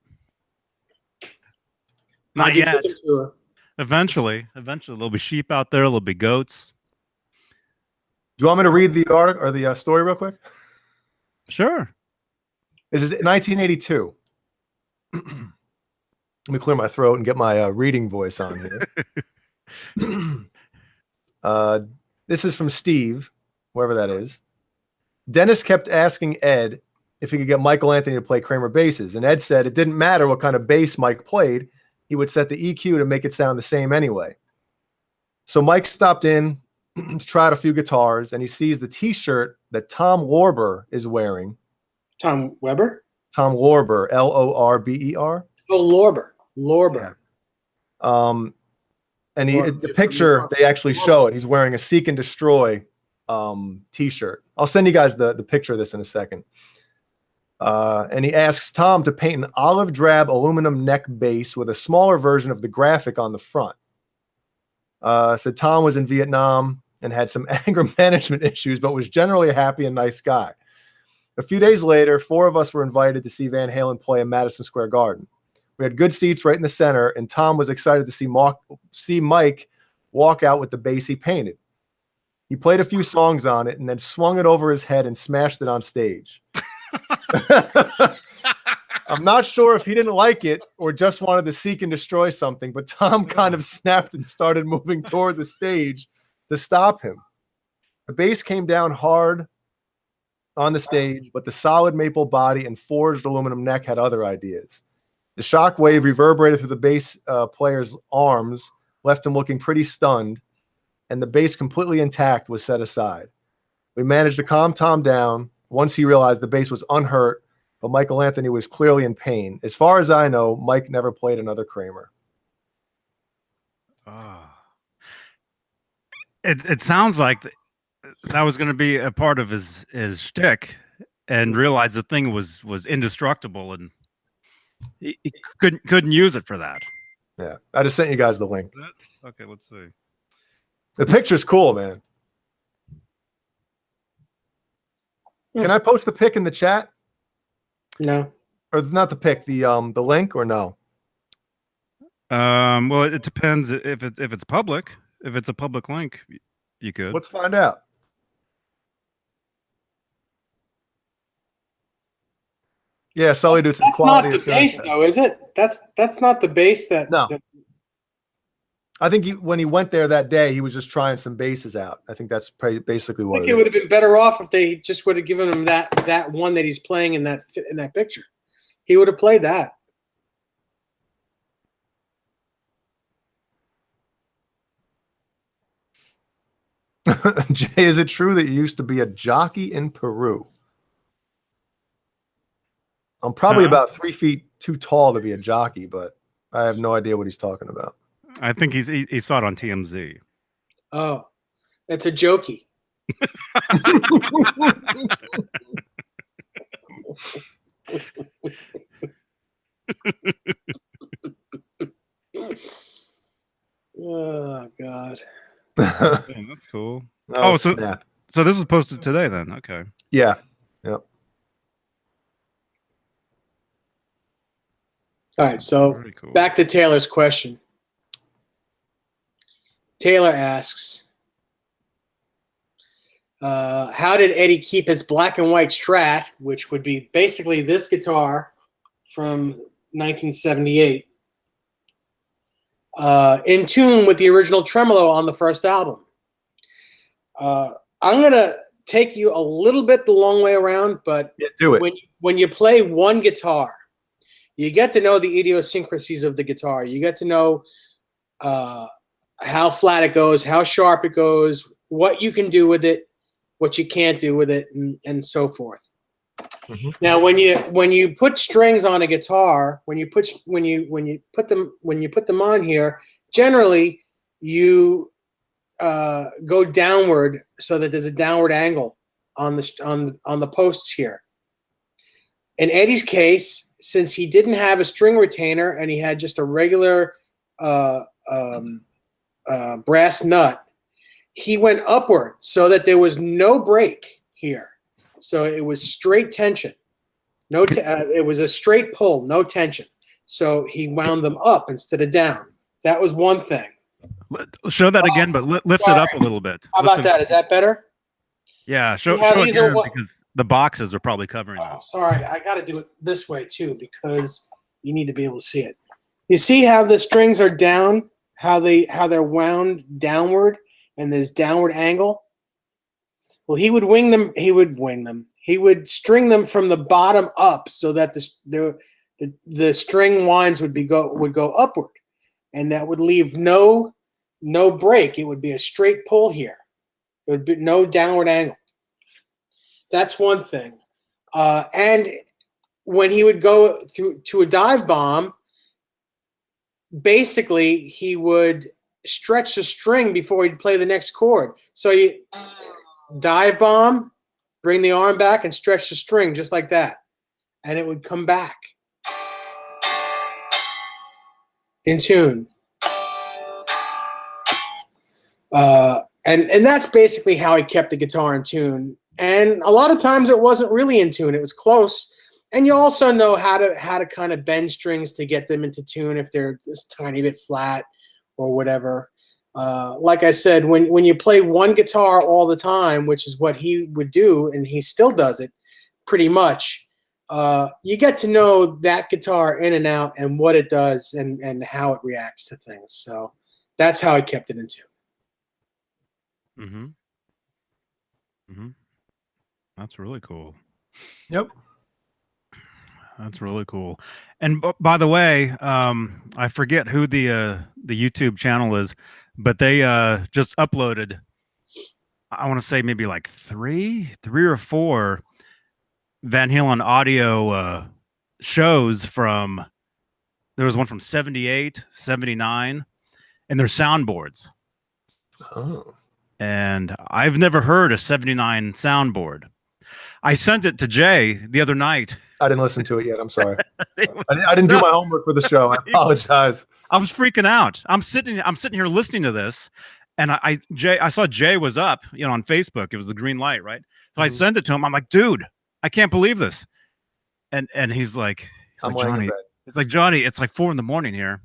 Not Hide Your yet. Chicken tour. Eventually there'll be sheep out there. There'll be goats. Do you want me to read the article or the story real quick? Sure. This is 1982. Let me clear my throat and get my reading voice on here. This is from Steve, whoever that is. Dennis kept asking Ed if he could get Michael Anthony to play Kramer basses, and Ed said it didn't matter what kind of bass Mike played. He would set the EQ to make it sound the same anyway. So Mike stopped in to try out a few guitars, and he sees the T-shirt that Tom Lorber is wearing. Tom Weber? Tom Lorber, Lorber. Oh, Lorber. Lorber. And the picture, they actually show it. He's wearing a Seek and Destroy T-shirt. I'll send you guys the picture of this in a second. And he asks Tom to paint an olive drab aluminum neck base with a smaller version of the graphic on the front. Said Tom was in Vietnam and had some anger management issues, but was generally a happy and nice guy. A few days later, 4 of us were invited to see Van Halen play in Madison Square Garden. We had good seats right in the center, and Tom was excited to see Mike walk out with the bass he painted. He played a few songs on it and then swung it over his head and smashed it on stage. I'm not sure if he didn't like it or just wanted to seek and destroy something, but Tom kind of snapped and started moving toward the stage to stop him. The bass came down hard on the stage, but the solid maple body and forged aluminum neck had other ideas. The shock wave reverberated through the bass player's arms, left him looking pretty stunned, and the bass completely intact was set aside. We managed to calm Tom down once he realized the bass was unhurt, but Michael Anthony was clearly in pain. As far as I know, Mike never played another Kramer. It sounds like that was going to be a part of his shtick, and realized the thing was indestructible, and he couldn't use it for that. Yeah, I just sent you guys the link. Okay, let's see. The picture's cool, man. Can I post the pic in the chat? No. Or not the pic, the link, or no? Well, it depends if it's public. If it's a public link, you could. Let's find out. Yeah, Sully do some That's quality. not the bass, though, is it? That's not the bass that. No. I think when he went there that day, he was just trying some basses out. I think that's basically what. I think it would have been better off if they just would have given him that one that he's playing in that picture. He would have played that. Jay, is it true that you used to be a jockey in Peru? I'm probably about 3 feet too tall to be a jockey, but I have no idea what he's talking about. I think he saw it on TMZ. Oh, that's a jokey. Oh God. Dang, that's cool. Oh, so snap. So this was posted today then. Okay. Yeah. Yep. All right, so Very cool. back to Taylor's question. Taylor asks, how did Eddie keep his black and white Strat, which would be basically this guitar from 1978, in tune with the original tremolo on the first album? I'm going to take you a little bit the long way around, but Yeah, do it. When you play one guitar, you get to know the idiosyncrasies of the guitar. You get to know how flat it goes, how sharp it goes, what you can do with it, what you can't do with it, and so forth. Mm-hmm. Now, when you put strings on a guitar, when you put them on here, generally you go downward so that there's a downward angle on the posts here. In Eddie's case, since he didn't have a string retainer and he had just a regular brass nut, he went upward so that there was no break here. So it was straight tension. It was a straight pull, no tension. So he wound them up instead of down. That was one thing. Show that again, but lift it up a little bit. How about that? Is that better? Yeah, show it these are again because the boxes are probably covering Oh, that. sorry. I got to do it this way too because you need to be able to see it. You see how the strings are down, how they're wound downward, and there's downward angle? Well, he would wing them. He would string them from the bottom up so that the string winds would go upward, and that would leave no break. It would be a straight pull here. There would be no downward angle. That's one thing. And when he would go to a dive bomb, basically he would stretch the string before he'd play the next chord. So you dive bomb, bring the arm back and stretch the string just like that. And it would come back in tune. And that's basically how he kept the guitar in tune. And a lot of times it wasn't really in tune. It was close. And you also know how to kind of bend strings to get them into tune if they're just a tiny bit flat or whatever. Like I said, when you play one guitar all the time, which is what he would do, and he still does it pretty much, you get to know that guitar in and out and what it does and how it reacts to things. So that's how I kept it in tune. Mm-hmm. Mm-hmm. That's really cool. Yep. That's really cool. And by the way, I forget who the YouTube channel is, but they just uploaded, I want to say maybe like three or four Van Halen audio shows from, there was one from 78, 79, and they're soundboards. Oh. And I've never heard a 79 soundboard. I sent it to Jay the other night. I didn't listen to it yet. I'm sorry. I didn't do my homework for the show. I apologize. I was freaking out. I'm sitting here listening to this, and I saw Jay was up, on Facebook. It was the green light, right? So I sent it to him. I'm like, dude, I can't believe this. And he's like Johnny. It's like, Johnny, it's like 4 a.m. here.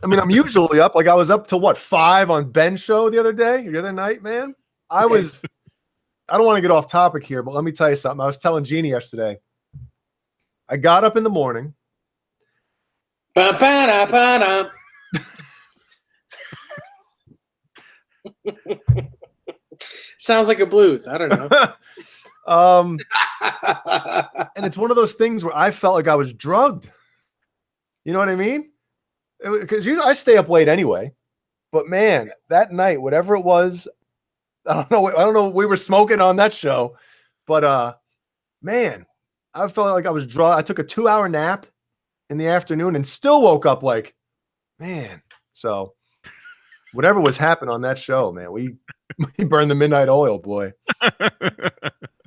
I mean, I'm usually up. Like I was up to 5 on Ben's show the other night, man. I don't want to get off topic here, but let me tell you something. I was telling Jeannie yesterday. I got up in the morning. Sounds like a blues. I don't know. And it's one of those things where I felt like I was drugged. You know what I mean? Because I stay up late anyway. But man, that night, whatever it was, I don't know. I don't know what we were smoking on that show, but man, I felt like I was I took a 2-hour nap in the afternoon and still woke up like, man. So whatever was happening on that show, man, we burned the midnight oil, boy.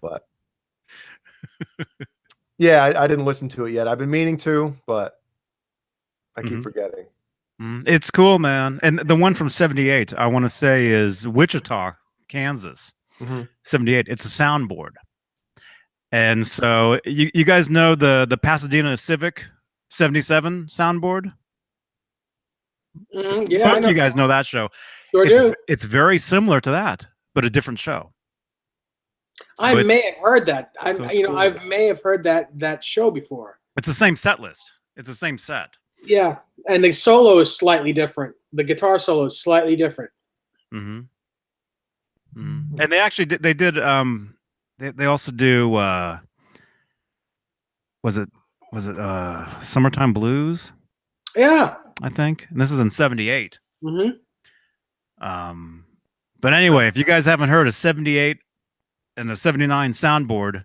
But yeah, I didn't listen to it yet. I've been meaning to, but I keep forgetting. It's cool, man. And the one from 78, I want to say, is Wichita, Kansas. 78. It's a soundboard. And so you guys know the Pasadena Civic 77 soundboard? Yeah, Both you guys know that show. Sure do. It's very similar to that, but a different show. So I may have heard that. I cool. may have heard that show before. It's the same set list. It's the same set. Yeah, and the solo is slightly different. The guitar solo is slightly different. And they actually did. They also do. Was it Summertime Blues? Yeah, I think. And this is in 78. Mm-hmm. But anyway, if you guys haven't heard a 78 and a 79 soundboard,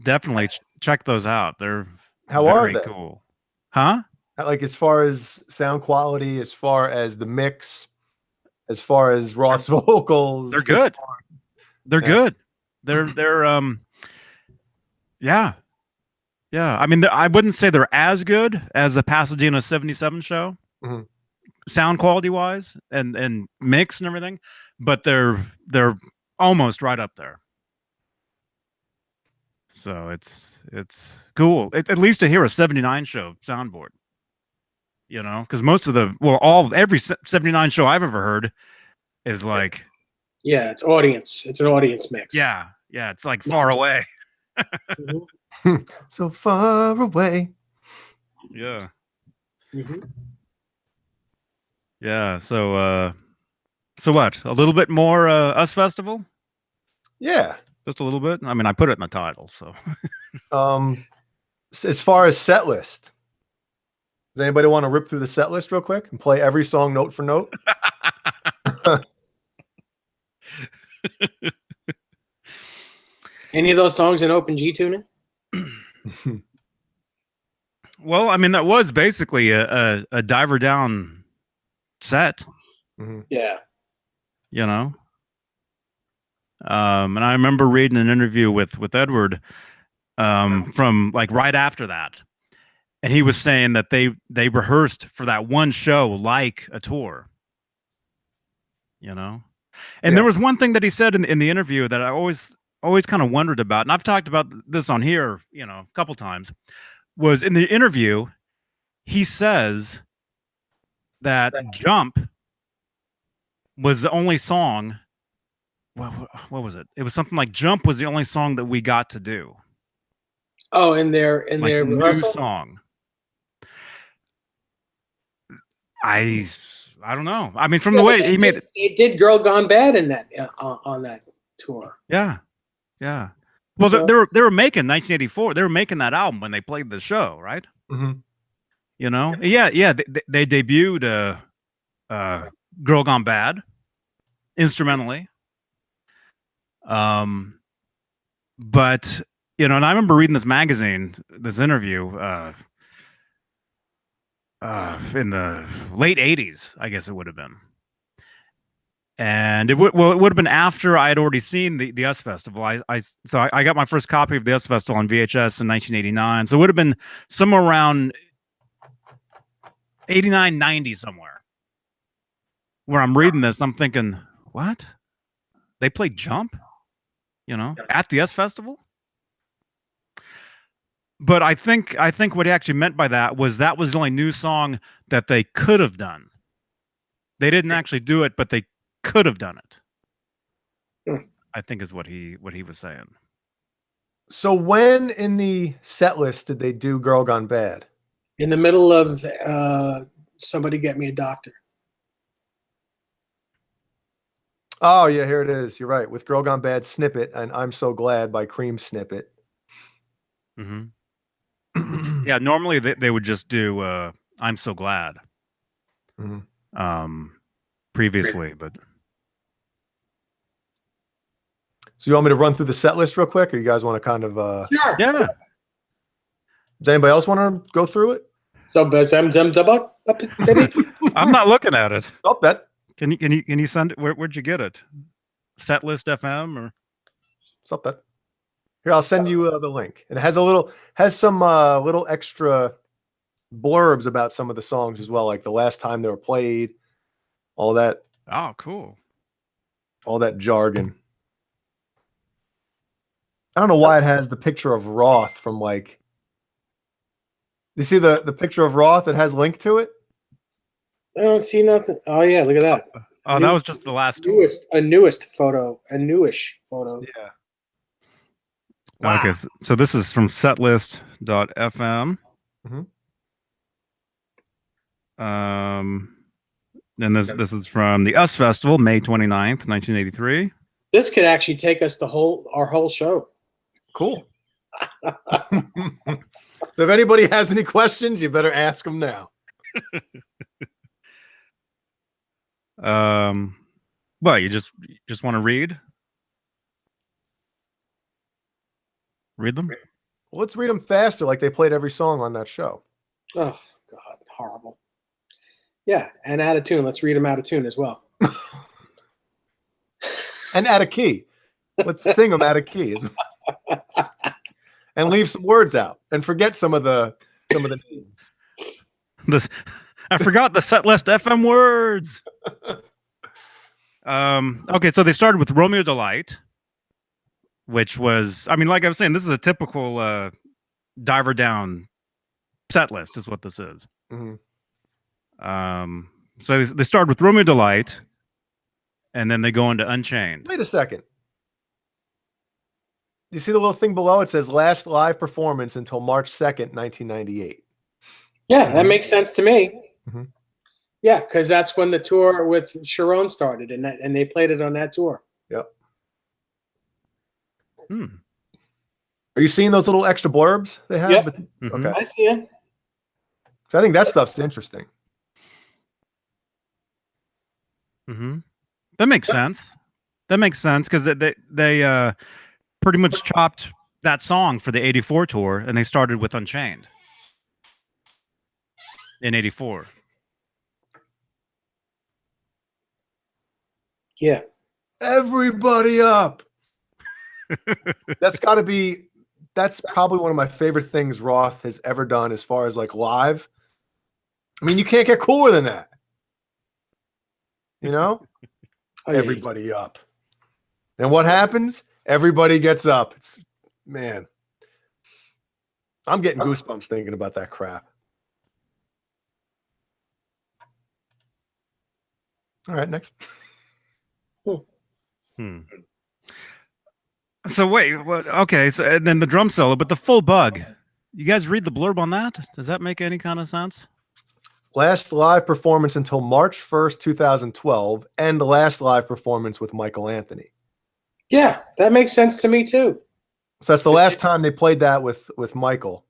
definitely check those out. They're very cool. Huh? Like as far as sound quality, as far as the mix, as far as Roth's vocals, they're good. They're good. They're yeah. I mean, I wouldn't say they're as good as the Pasadena 77 show, sound quality wise and mix and everything, but they're almost right up there. So it's cool, at least to hear a 79 show soundboard. You know, because most of every 79 show I've ever heard is like, it's audience. It's an audience mix. Yeah, it's like far away. So far away. Yeah. Yeah. So what? A little bit more Us Festival? Yeah, just a little bit. I mean, I put it in the title. So, as far as set list. Does anybody want to rip through the set list real quick and play every song note for note? Any of those songs in open G tuning? Well, I mean, that was basically a diver down set. Yeah. You know? And I remember reading an interview with Edward from like right after that. And he was saying that they rehearsed for that one show like a tour, you know? And there was one thing that he said in the interview that I always kind of wondered about, and I've talked about this on here, you know, a couple times, was in the interview, he says that Jump was the only song, what was it? It was something like Jump was the only song that we got to do. Oh, in their new rehearsal? Song. I don't know. I mean, from the way he made it, it did "Girl Gone Bad" in that on that tour. Yeah. Well, so, they were making 1984. They were making that album when they played the show, right? You know, yeah. They debuted "Girl Gone Bad" instrumentally. But you know, and I remember reading this magazine, this interview. In the late 80s, I guess it would have been. And it would have been after I had already seen the Us Festival. So I got my first copy of the Us Festival on VHS in 1989. So it would have been somewhere around 89, 90 somewhere. Where I'm reading this, I'm thinking, what? They played Jump? You know, at the Us Festival? But I think what he actually meant by that was the only new song that they could have done. They didn't actually do it, but they could have done it. I think is what he was saying. So when in the set list did they do "Girl Gone Bad"? In the middle of "Somebody Get Me a Doctor." Oh yeah, here it is. You're right. With "Girl Gone Bad" snippet and "I'm So Glad" by Cream snippet. Yeah, normally they would just do "I'm So Glad." previously, but So you want me to run through the set list real quick, or you guys want to kind of? Sure. yeah. Does anybody else want to go through it? So, baby. I'm not looking at it. Oh, that. Can you send it? Where'd you get it? Setlist FM or? Stop that. Here, I'll send you the link. And it has some little extra blurbs about some of the songs as well, like the last time they were played, all that Oh, cool. jargon. I don't know why it has the picture of Roth from like. You see the picture of Roth that has link to it? I don't see nothing. Oh yeah, look at that. Oh, that was just the last one. A newish photo. Yeah. Wow. Okay, so this is from setlist.fm. And this is from the US Festival, May 29th, 1983. This could actually take us our whole show. Cool. So if anybody has any questions, you better ask them now. Well, you just want to read them? Well, let's read them faster, like they played every song on that show. Oh God, horrible. Yeah, and out of tune. Let's read them out of tune as well. And out of key. Let's sing them out of key. And leave some words out. And forget some of the names. I forgot the Setlist FM words. Okay, so they started with Romeo Delight, which was, I mean, like I was saying, this is a typical diver down set list is what this is. So they start with Romeo Delight, and then they go into Unchained. Wait a second. You see the little thing below? It says last live performance until March 2nd, 1998. Yeah, that makes sense to me. Mhm. Yeah, because that's when the tour with Sharon started, and they played it on that tour. Yep. Hmm. Are you seeing those little extra blurbs they have? Yep. Mhm. Okay. I see it. So I think that stuff's interesting. That makes sense. That makes sense because they pretty much chopped that song for the '84 tour, and they started with Unchained in '84. Yeah. Everybody up. That's probably one of my favorite things Roth has ever done as far as like live. I mean, you can't get cooler than that. You know? Oh, yeah. Everybody up. And what happens? Everybody gets up. Man. I'm getting goosebumps thinking about that crap. All right, next. So wait, what? Okay, so and then the drum solo, but the full bug. You guys read the blurb on that? Does that make any kind of sense? Last live performance until March 1st, 2012, and the last live performance with Michael Anthony. Yeah, that makes sense to me too. So that's the last time they played that with Michael.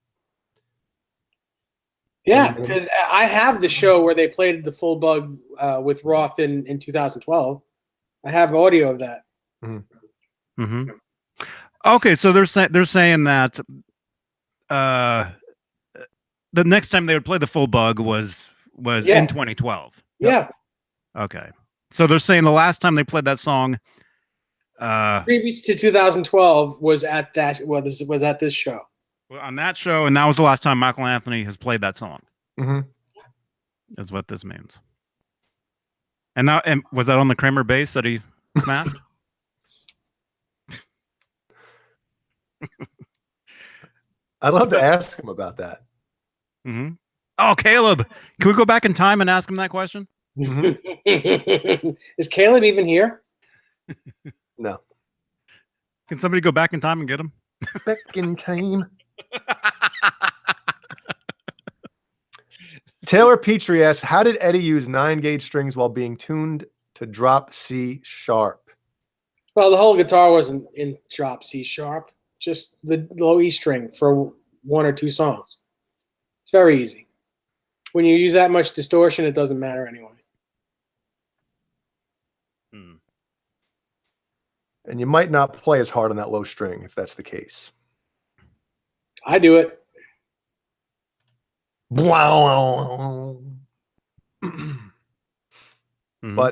Yeah, because I have the show where they played the full bug with Roth in 2012. I have audio of that. Okay, so they're saying that the next time they would play the full bug was in 2012. Yeah. Okay, so they're saying the last time they played that song, previous to 2012, was at this show. on that show, and that was the last time Michael Anthony has played that song. Is what this means. And was that on the Kramer bass that he smashed? Mm-hmm. I'd love to ask him about that. Oh, Caleb, can we go back in time and ask him that question? Is Caleb even here? No. Can somebody go back in time and get him? Back in time. Taylor Petrie asks, how did Eddie use 9-gauge strings while being tuned to drop C sharp? Well, the whole guitar wasn't in drop C sharp, just the low E string for one or two songs. It's very easy. When you use that much distortion, it doesn't matter anyway. And you might not play as hard on that low string if that's the case. I do it. But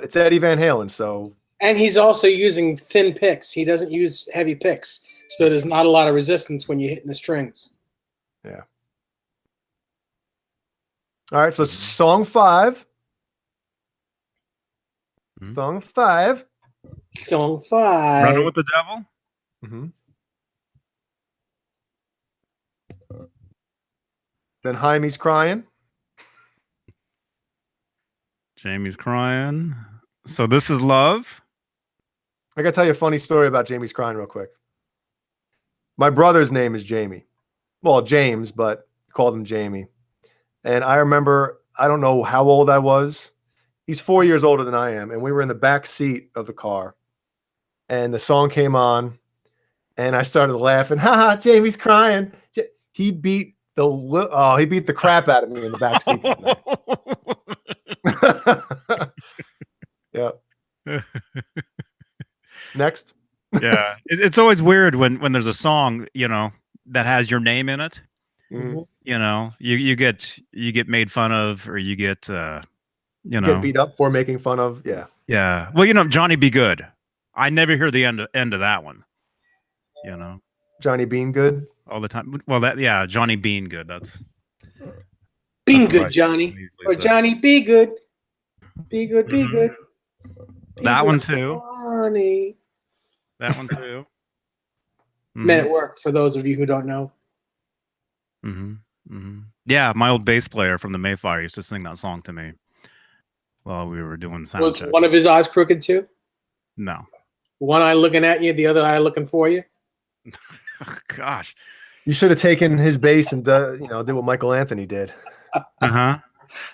it's Eddie Van Halen, so. And he's also using thin picks. He doesn't use heavy picks. So there's not a lot of resistance when you're hitting the strings. Yeah. All right, so song 5. Song 5. Song 5. Running with the Devil. Then Jaime's Crying. Jamie's Crying. So This Is Love. I gotta tell you a funny story about Jamie's Crying real quick. My brother's name is Jamie. Well, James, but called him Jamie. And I remember, I don't know how old I was. He's 4 years older than I am. And we were in the back seat of the car. And the song came on. And I started laughing. Ha, Jamie's crying. He beat the crap out of me in the back seat that night. Yeah. Next. Yeah. It's always weird when there's a song, you know, that has your name in it. Mm-hmm. You know, you get made fun of, or you get you know, get beat up for making fun of. Yeah. Yeah. Well, you know, Johnny Be Good. I never hear the end of that one. You know, Johnny Bean Good all the time. Well, Johnny Bean Good. That's Bean Good, right. Johnny. Or Johnny Be Good. Be good, be good. Be that good, one too. Johnny. That one too. Men at Work, for those of you who don't know. Yeah, my old bass player from the Mayfire used to sing that song to me while we were doing sound Was check. one of his eyes crooked too? No. One eye looking at you, the other eye looking for you. Gosh, you should have taken his bass and did what Michael Anthony did.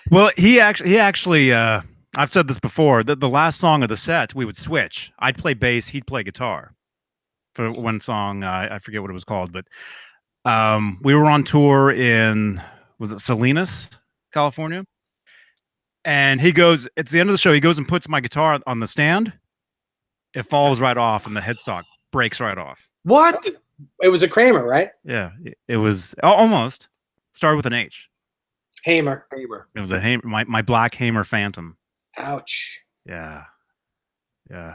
Well, he actually. I've said this before. The last song of the set, we would switch. I'd play bass, he'd play guitar. For one song, I forget what it was called, but we were on tour in, was it Salinas, California? And he goes, it's the end of the show, he goes and puts my guitar on the stand. It falls right off and the headstock breaks right off. What? It was a Kramer, right? Yeah, it was almost. Started with an H. Hamer. It was a Hamer, my black Hamer Phantom. Ouch. Yeah.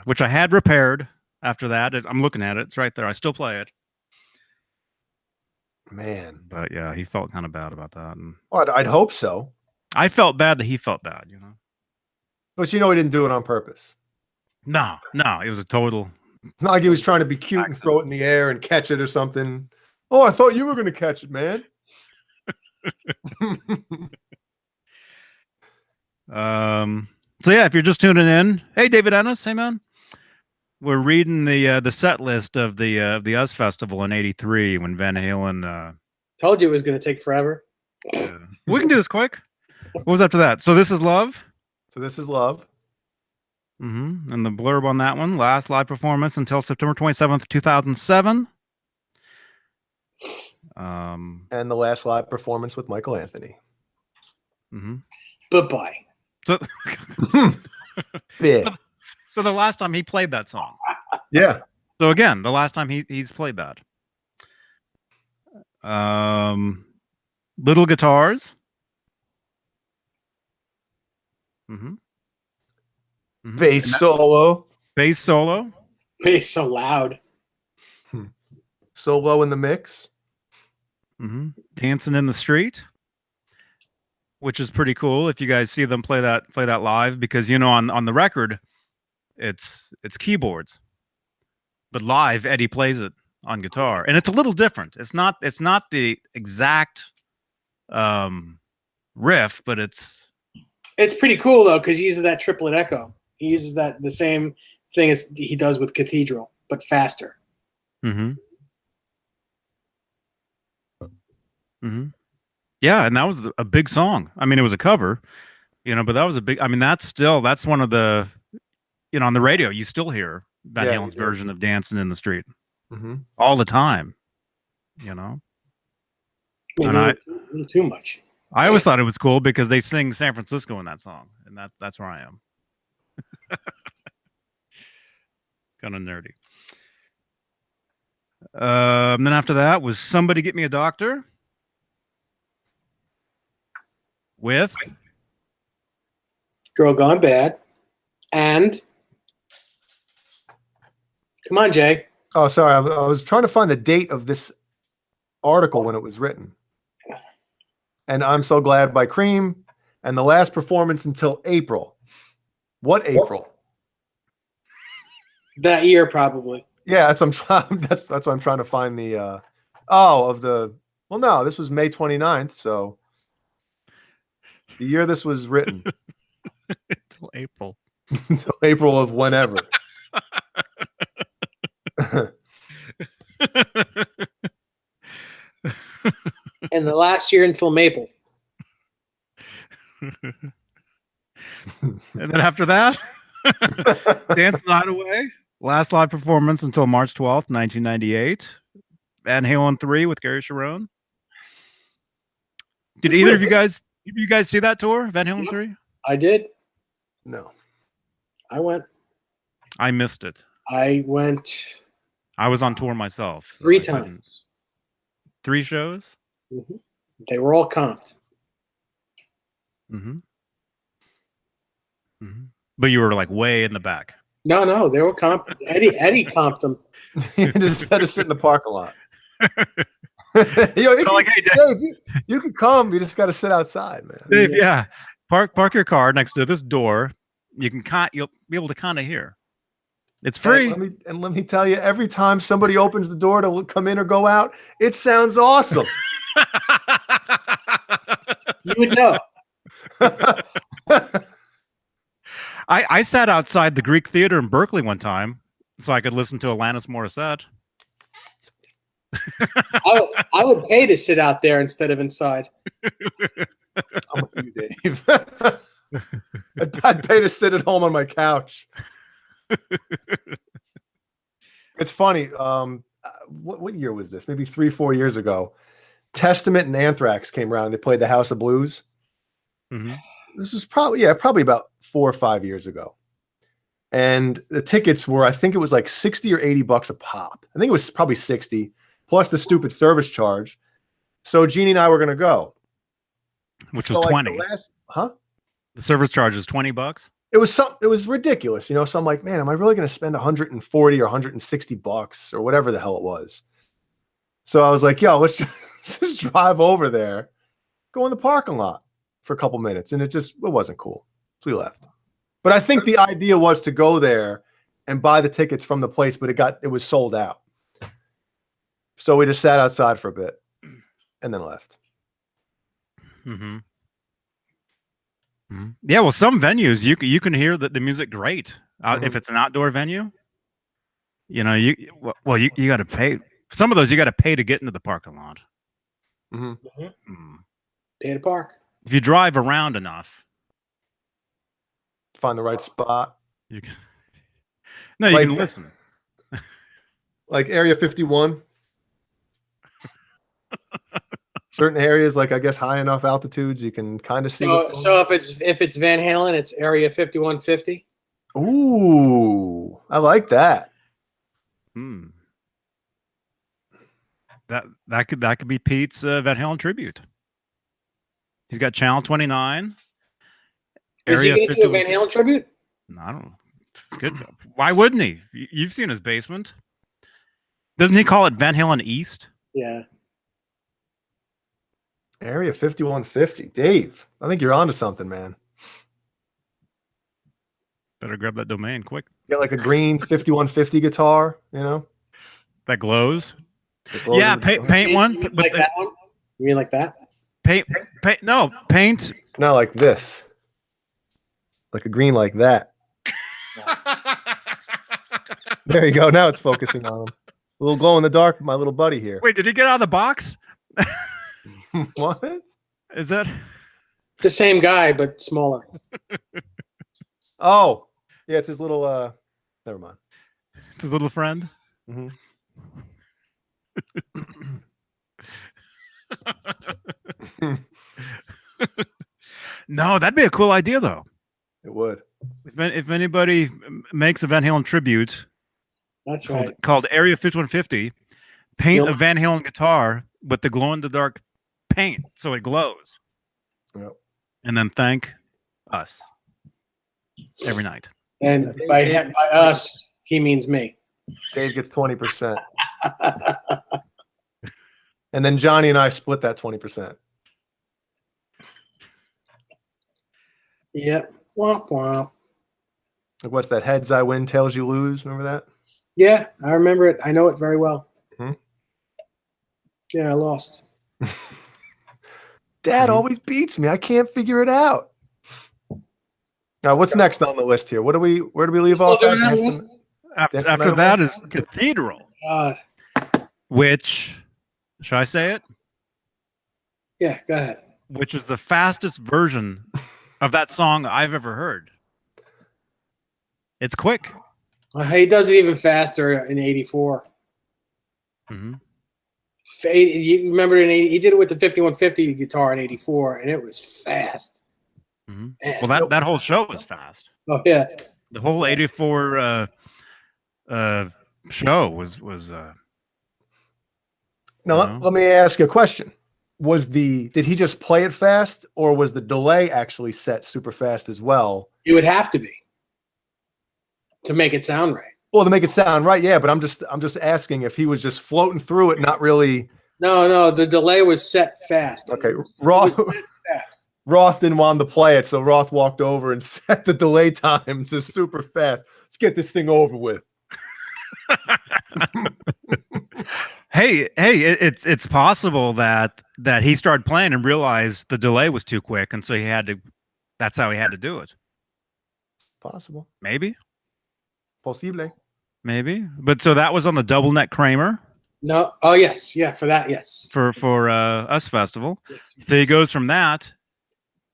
Which I had repaired after that. I'm looking at it. It's right there. I still play it. Man. But yeah, he felt kind of bad about that. And well, I'd hope so. I felt bad that he felt bad, you know. But he didn't do it on purpose. No, it was a total. It's not like he was trying to be cute and throw it in the air and catch it or something. Oh, I thought you were going to catch it, man. So yeah, if you're just tuning in, hey David Ennis, hey man, we're reading the set list of the Uz Festival in '83 when Van Halen. Told you it was going to take forever. We can do this quick. What was after that? So This Is Love. And the blurb on that one: last live performance until September 27th, 2007. And the last live performance with Michael Anthony. Bye-bye. So, yeah. So the last time he played that song. Yeah. So again, the last time he's played that. Little Guitars. Bass solo. Bass solo. Bass so loud. Solo in the mix. Dancing in the Street, which is pretty cool if you guys see them play that live, because on the record it's keyboards, but live Eddie plays it on guitar, and it's a little different. It's not the exact riff, but it's pretty cool though, because he uses that triplet echo. He uses the same thing as he does with Cathedral, but faster. Yeah, and that was a big song. I mean, it was a cover, but that was a big. I mean, that's one of the, on the radio, you still hear Van Halen's version of "Dancing in the Street" all the time. Maybe and a little too much. I always thought it was cool because they sing San Francisco in that song, and that's where I am. Kind of nerdy. Then after that was Somebody Get Me a Doctor with Girl Gone Bad. And come on, Jay. Oh, sorry. I was trying to find the date of this article when it was written. And I'm So Glad by Cream, and the last performance until April. What April? That year, probably. Yeah, that's what I'm trying to find the well, no, this was May 29th, so the year this was written. until April. Until April of whenever. And the last year until Maple. And then after that, Dance the Night Away. Last live performance until March 12th, 1998. Van Halen 3 with Gary Sharon. Did either of you guys see that tour, Van Halen 3? I did. No. I went. I missed it. I went I was on tour myself. So 3 I couldn't- times. 3 shows? Mm-hmm. They were all comped. Mm-hmm. Mm-hmm. But you were like way in the back. No, they were comped. Eddie comped them. You just had to sit in the parking lot. You Like, hey, Dave, you can come. You just got to sit outside, man. Dave, yeah. Park your car next to this door. You'll be able to kind of hear. It's free. And let me tell you, every time somebody opens the door to come in or go out, it sounds awesome. You would know. I sat outside the Greek Theater in Berkeley one time so I could listen to Alanis Morissette. I would pay to sit out there instead of inside. I'm with you, Dave. I'd pay to sit at home on my couch. It's funny. What year was this? Maybe 3-4 years ago. Testament and Anthrax came around. They played the House of Blues. Mm-hmm. This was probably about 4 or 5 years ago. And the tickets were, I think it was like $60 or $80 a pop. I think it was probably 60 plus the stupid service charge. So Jeannie and I were going to go. Which was 20. The service charge is $20. It was ridiculous, you know. So I'm like, man, am I really going to spend $140 or $160 or whatever the hell it was? So I was like, yo, let's just drive over there, go in the parking lot for a couple minutes, and it wasn't cool. So we left. But I think the idea was to go there and buy the tickets from the place, but it was sold out. So we just sat outside for a bit and then left. Mm-hmm. Mm-hmm. Yeah, well, some venues you can hear the music great if it's an outdoor venue. You know, you got to pay. Some of those you got to pay to get into the parking lot. Mm-hmm. Mm. Pay to park. If you drive around enough, find the right spot. You can. No, you can listen. Like Area 51. Certain areas, like I guess high enough altitudes, you can kind of see. So if it's Van Halen, it's Area 5150. Ooh, I like that. Hmm. That could be Pete's Van Halen tribute. He's got Channel 29. Is he going to do a Van Halen tribute? No, I don't know. Good. Why wouldn't he? You've seen his basement. Doesn't he call it Van Halen East? Yeah. Area 5150. Dave, I think you're onto something, man. Better grab that domain quick. Get like a green 5150 guitar, you know? That glows. Yeah, paint one. You mean like that one? You mean like that? Paint. No, paint. It's not like this. Like a green like that. There you go. Now it's focusing on him. A little glow in the dark, my little buddy here. Wait, did he get out of the box? What? Is that the same guy but smaller? Oh, yeah, it's his little. Never mind. It's his little friend. Mm-hmm. No, that'd be a cool idea, though. It would. If anybody makes a Van Halen tribute, That's called Area 5150, paint Steal a Van Halen guitar with the glow in the dark paint so it glows, Yep. and then thank us every night. And by us, he means me. Dave gets 20%. And then Johnny and I split that 20%. Yep. Womp womp. Like, what's that? Heads I win, tails you lose. Remember that? Yeah, I remember it. I know it very well. Mhm. Yeah, I lost. Dad always beats me. I can't figure it out. Now, what's next on the list here? Where do we leave Still off? doing at? that Dance list? After that is Cathedral, God. which, should I say it? Yeah, go ahead. Which is the fastest version of that song I've ever heard. It's quick. He does it even faster in '84. Mm-hmm. You remember he did it with the 5150 guitar in '84, and it was fast. Mm-hmm. Well, that whole show was fast. Oh yeah, the whole '84 show was. Now, let me ask you a question. Did he just play it fast, or was the delay actually set super fast as well? it would have to be to make it sound right. Well, to make it sound right, yeah. But I'm just asking if he was just floating through it, not really. No, the delay was set fast. Okay, Roth fast. Roth didn't want him to play it, so Roth walked over and set the delay time to super fast. Let's get this thing over with. Hey, it's possible that he started playing and realized the delay was too quick, and so he had to. That's how he had to do it. Possible. Maybe. Possible. Maybe. But so that was on the Double Neck Kramer. No. Oh yes, yeah. For that, yes. For Us Festival. Yes. So he goes from that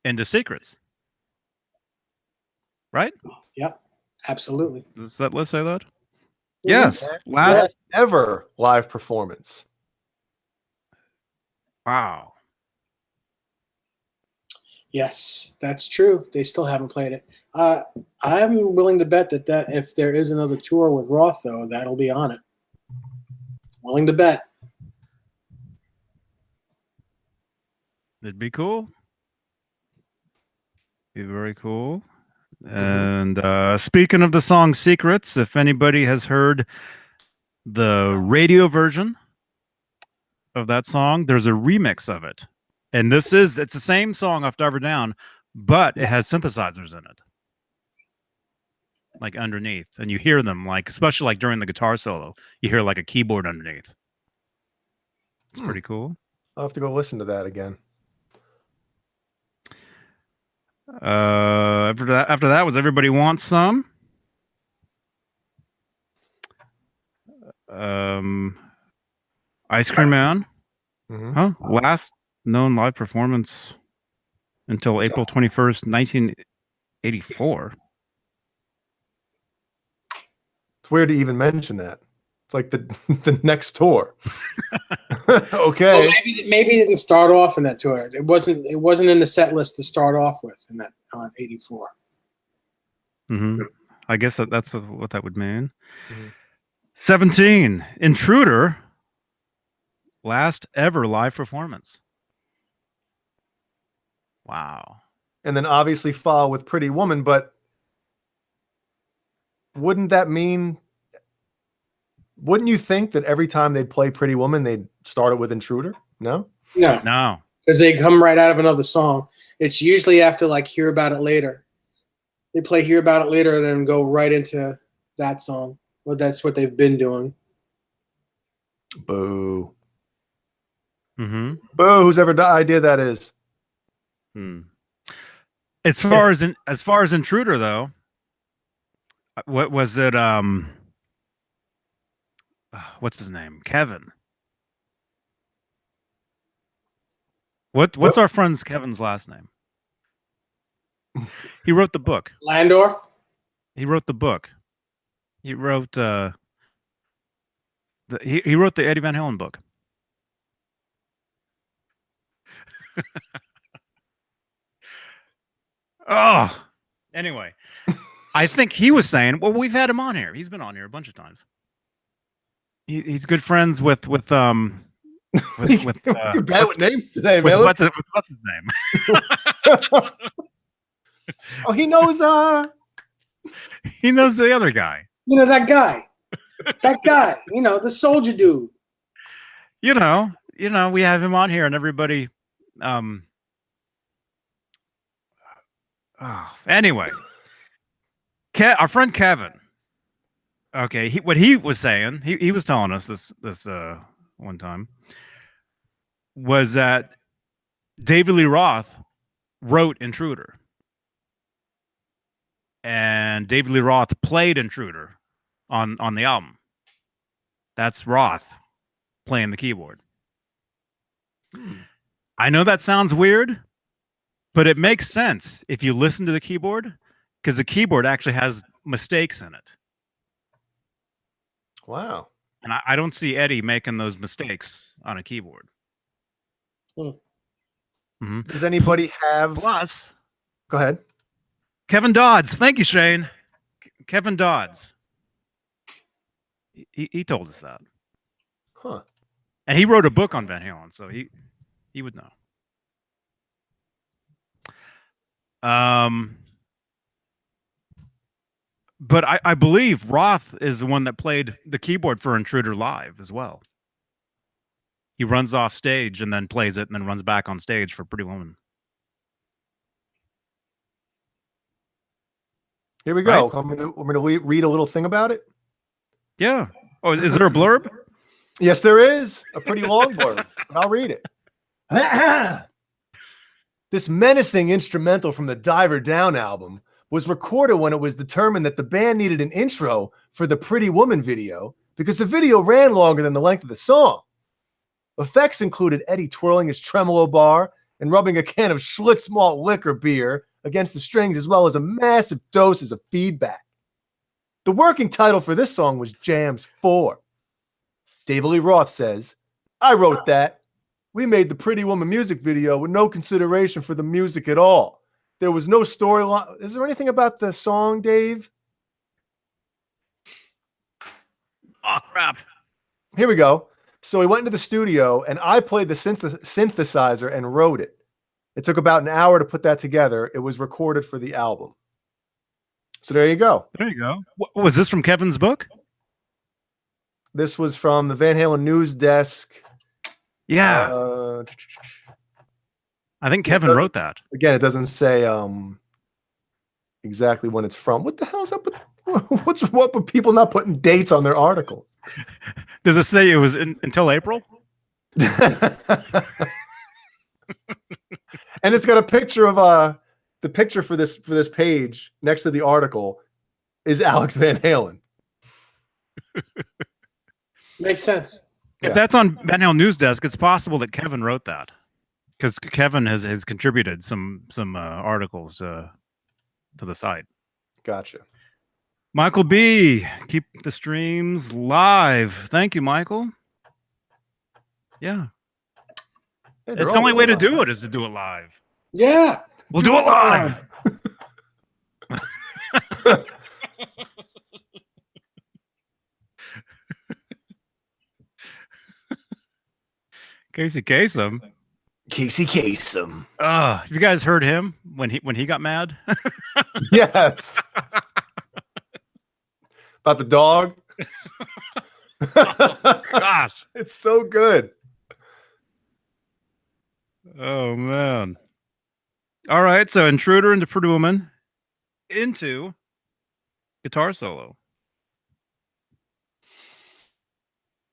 into Secrets. Right? Yep. Absolutely. Does that list say that? Yes. Last ever live performance. Wow. Yes, that's true. They still haven't played it. I'm willing to bet that if there is another tour with Roth, though, that'll be on it. Willing to bet. It'd be cool. Be very cool. And speaking of the song Secrets, if anybody has heard the radio version of that song, there's a remix of it. And it's the same song off Diver Down, but it has synthesizers in it. Like underneath. And you hear them, like, especially like during the guitar solo, you hear like a keyboard underneath. It's pretty cool. I'll have to go listen to that again. After that was Everybody Wants Some. Ice Cream Man. Huh? Last known live performance until April 21st, 1984. It's weird to even mention that. It's like the next tour. Okay. Well, maybe it didn't start off in that tour. It wasn't in the set list to start off with in that on '84. Mm-hmm. I guess that's what that would mean. 17, Intruder. Last ever live performance. Wow. And then obviously follow with Pretty Woman, but wouldn't you think that every time they'd play Pretty Woman, they'd start it with Intruder? No? No. Because they come right out of another song. It's usually after like Hear About It Later. They play Hear About It Later and then go right into that song. Well, that's what they've been doing. Boo. Mm-hmm. Boo, whose ever idea that is. As far as Intruder though, what was it? What's his name? Kevin. What's our friend's Kevin's last name? He wrote the book. Landorf? He wrote the book. He wrote he wrote the Eddie Van Halen book. Oh, anyway, I think he was saying, well, we've had him on here. He's been on here a bunch of times. he's good friends with You're bad with names today, man. what's his name? Oh, he knows. He knows the other guy. You know that guy. That guy. You know, the soldier dude. You know, we have him on here, and everybody. Anyway, our friend Kevin. Okay, what he was saying, he was telling us this one time, was that David Lee Roth wrote Intruder, and David Lee Roth played Intruder on the album. That's Roth playing the keyboard. I know that sounds weird, but it makes sense if you listen to the keyboard, because the keyboard actually has mistakes in it. Wow. And I don't see Eddie making those mistakes on a keyboard. Mm-hmm. Does anybody have... Plus... Go ahead. Kevin Dodds. Thank you, Shane. Kevin Dodds. He told us that. Huh. And he wrote a book on Van Halen, so he would know. But I believe Roth is the one that played the keyboard for Intruder live as well. He runs off stage and then plays it and then runs back on stage for Pretty Woman. Here we go. Right? I'm going to read a little thing about it. Yeah. Oh, is there a blurb? Yes, there is. A pretty long blurb. I'll read it. This menacing instrumental from the Diver Down album was recorded when it was determined that the band needed an intro for the Pretty Woman video because the video ran longer than the length of the song. Effects included Eddie twirling his tremolo bar and rubbing a can of Schlitz malt liquor beer against the strings, as well as a massive doses of feedback. The working title for this song was Jams 4. David Lee Roth says, "I wrote that. We made the Pretty Woman music video with no consideration for the music at all. There was no storyline." Is there anything about the song, Dave? Oh, crap. Here we go. So he went into the studio, and I played the synthesizer and wrote it. It took about an hour to put that together. It was recorded for the album. So there you go. There you go. Was this from Kevin's book? This was from the Van Halen news desk. Yeah. I think Kevin wrote that. Again, it doesn't say exactly when it's from. What the hell is up with what's what with people not putting dates on their articles? Does it say it was until April? And it's got a picture of the picture for this page next to the article is Alex Van Halen. Makes sense. If that's on Van Halen News Desk, it's possible that Kevin wrote that, because Kevin has contributed some articles to the site. Gotcha. Michael B, keep the streams live. Thank you, Michael. Yeah. Hey, It's the only way to do it is to do it live. Yeah. We'll do it live. Casey Kasem. Casey Kasem. Have you guys heard him when he got mad? Yes. About the dog. Oh, gosh. It's so good. Oh man. All right, so Intruder into Pretty Woman into guitar solo.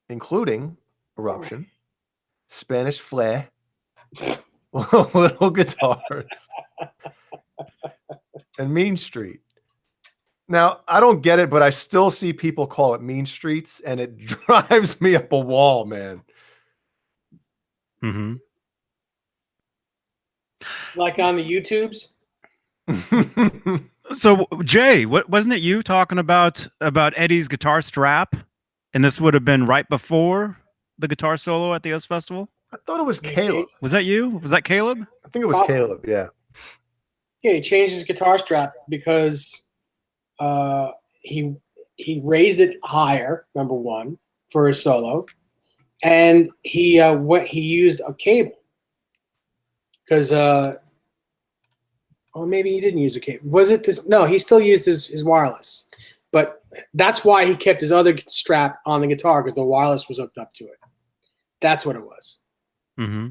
Including Eruption, Spanish Flair, Little Guitars, and Mean Street. Now, I don't get it, but I still see people call it Mean Streets, and it drives me up a wall, man. Mm-hmm. Like on the YouTubes. So Jay, wasn't it you talking about Eddie's guitar strap? And this would have been right before the guitar solo at the US Festival? I thought it was Caleb. Was that you? Was that Caleb? I think it was Caleb, yeah. Yeah, he changed his guitar strap because he raised it higher, number one. for his solo, and he used a cable because or maybe he didn't use a cable. Was it this? No, he still used his wireless, but that's why he kept his other strap on the guitar because the wireless was hooked up to it. That's what it was. Mm-hmm.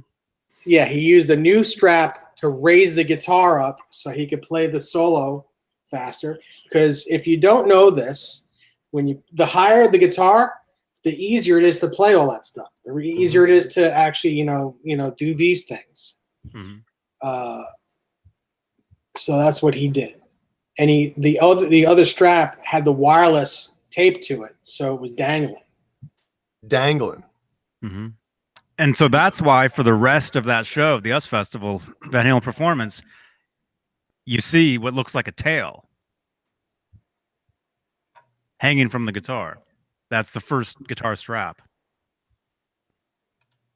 Yeah, he used the new strap to raise the guitar up so he could play the solo faster. Because if you don't know this, the higher the guitar, the easier it is to play all that stuff. The easier it is to actually, do these things. Mm-hmm. So that's what he did, and the other strap had the wireless taped to it, so it was dangling. Mm-hmm. And so that's why for the rest of that show, the US Festival Van Halen performance, you see what looks like a tail hanging from the guitar. That's the first guitar strap.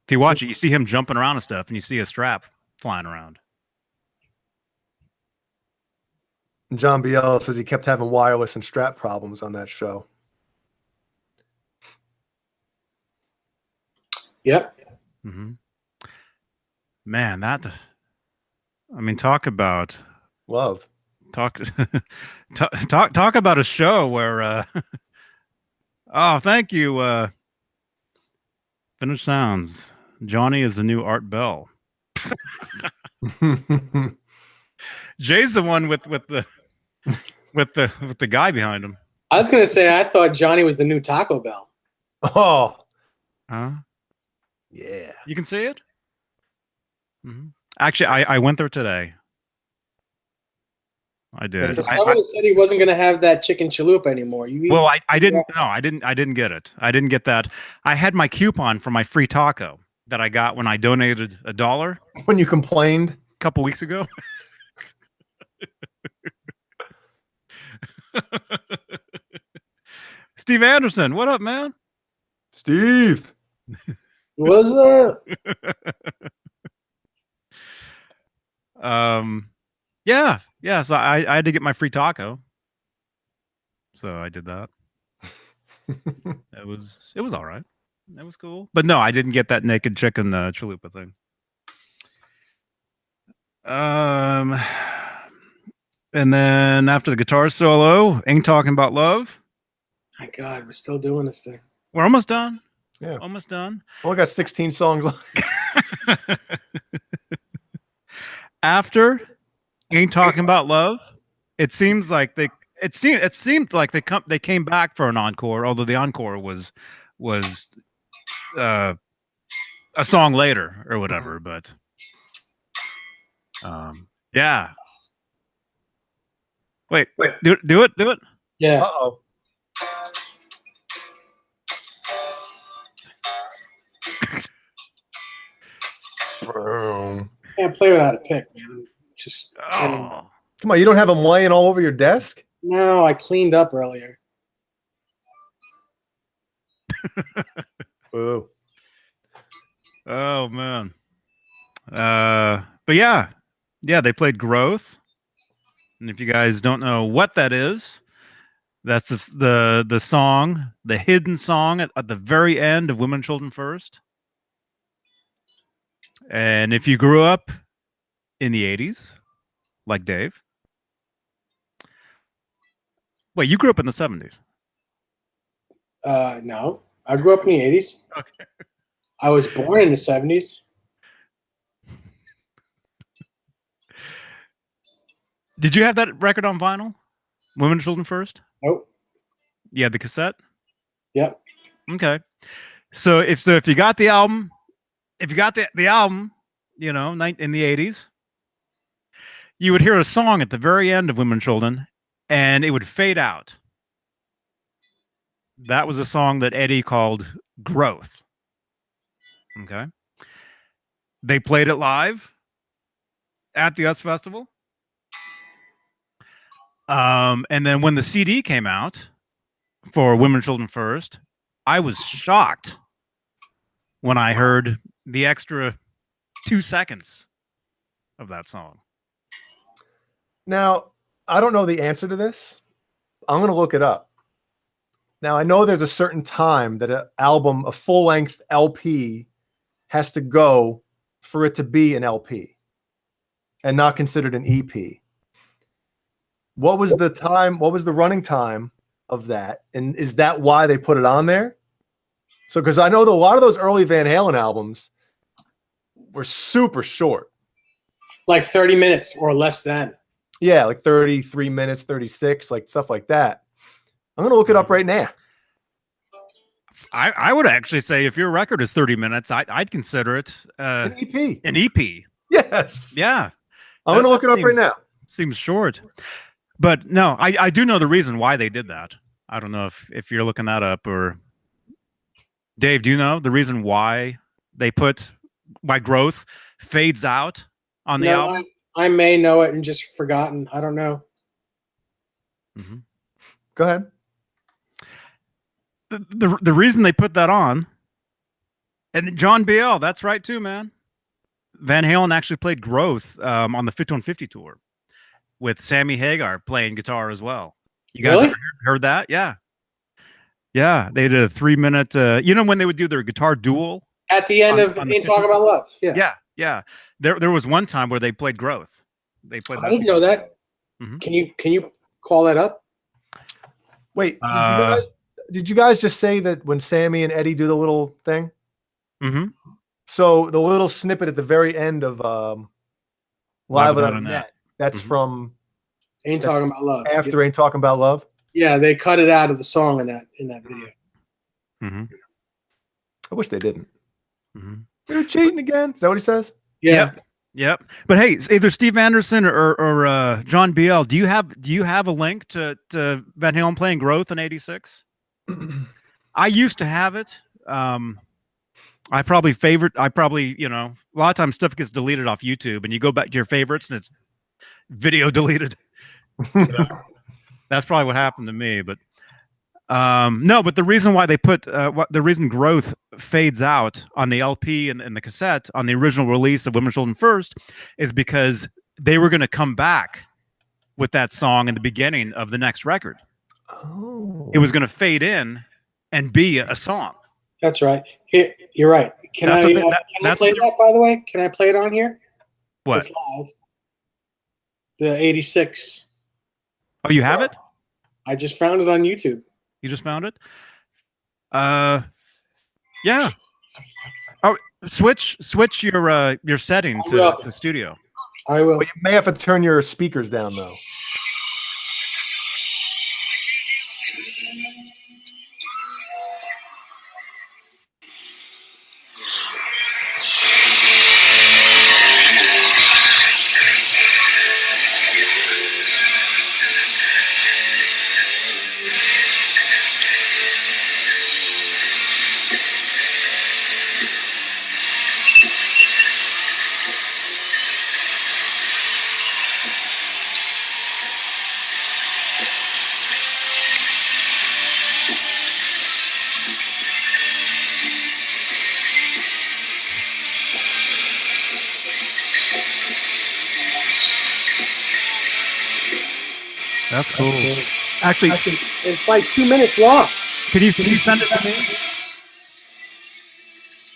If you watch it, you see him jumping around and stuff, and you see a strap flying around. John Biel says he kept having wireless and strap problems on that show. Yep. Mm-hmm. Man, talk about love. Talk about a show where oh, thank you, Finished Sounds. Johnny is the new Art Bell. Jay's the one with the guy behind him. I was gonna say I thought Johnny was the new Taco Bell. Oh, huh? Yeah. You can see it. Mm-hmm. Actually, I went there today. I did. Somebody said he wasn't gonna have that chicken chalupa anymore. I didn't. No, I didn't get it. I didn't get that. I had my coupon for my free taco that I got when I donated $1. When you complained a couple weeks ago. Steve Anderson, what up, man? Steve. What's up? Yeah. So I had to get my free taco. So I did that. It was all right. It was cool. But no, I didn't get that naked chicken chalupa thing. And then after the guitar solo, Ain't Talking About Love. My God, we're still doing this thing. We're almost done. Yeah. Almost done. Only got 16 songs left. After Ain't Talking About Love, it seemed like they came back for an encore, although the encore was a song later or whatever, but yeah. Wait, do it. Yeah. Uh-oh. Can't play without a pick, man. Just come on, you don't have them laying all over your desk? No, I cleaned up earlier. Oh. Oh man. But yeah, they played Growth. And if you guys don't know what that is, that's the song, the hidden song at the very end of Women, Children First. And if you grew up in the 80s, like Dave. Wait, you grew up in the 70s? No. I grew up in the 80s. Okay. I was born in the 70s. Did you have that record on vinyl? Women, Children First? Nope. Yeah, the cassette? Yep. Okay. So if you got the album, in the 80s, you would hear a song at the very end of Women and Children, and it would fade out. That was a song that Eddie called Growth. Okay. They played it live at the US Festival. And then when the CD came out for Women and Children First, I was shocked when I heard the extra 2 seconds of that song. Now, I don't know the answer to this. I'm going to look it up. Now I know there's a certain time that an album, a full-length LP, has to go for it to be an LP and not considered an EP. What was the time? What was the running time of that? And is that why they put it on there? So, because I know that a lot of those early Van Halen albums were super short. Like 30 minutes or less than. Yeah, like 33 minutes, 36, like stuff like that. I'm going to look it up right now. I would actually say if your record is 30 minutes, I'd consider it An EP. an EP. Yes. Yeah. I'm going to look it up right now. Seems short. But no, I do know the reason why they did that. I don't know if you're looking that up, or Dave, do you know the reason why they put why Growth fades out on the album? I may know it and just forgotten. I don't know. Mm-hmm. Go ahead. The reason they put that on, and John BL, that's right too, man. Van Halen actually played Growth on the 5150 tour with Sammy Hagar playing guitar as well. You guys Really? ever heard that? Yeah. Yeah, they did a 3-minute, you know, when they would do their guitar duel? At the end of on the Ain't Talking About Love. Yeah. Yeah, yeah. There was one time where they played Growth. They played. I didn't know that. Mm-hmm. Can you call that up? Wait, did you guys just say that when Sammy and Eddie do the little thing? Mm-hmm. So the little snippet at the very end of Live Without a Net, that's from Ain't Talking About Love. after Ain't Talking About Love? Yeah, they cut it out of the song in that video. Mm-hmm. I wish they didn't. Mm-hmm. They're cheating again. Is that what he says? Yeah. Yep. But hey, either Steve Anderson or John BL, do you have a link to Van Halen playing Growth in '86? I used to have it. I probably, you know, a lot of times stuff gets deleted off YouTube and you go back to your favorites and it's video deleted. You know? That's probably what happened to me. But no, but the reason why they put the reason Growth fades out on the LP and the cassette on the original release of Women, Children First is because they were going to come back with that song in the beginning of the next record. Oh. It was going to fade in and be a song. That's right. Here, you're right. Can I play that, by the way? Can I play it on here? What? It's live. The 86. Oh, you have it? I just found it on YouTube. You just found it? Yeah. Oh, switch your setting to studio. I will. But you may have to turn your speakers down though. That's cool. Actually, it's like 2 minutes long. Can you send it to me?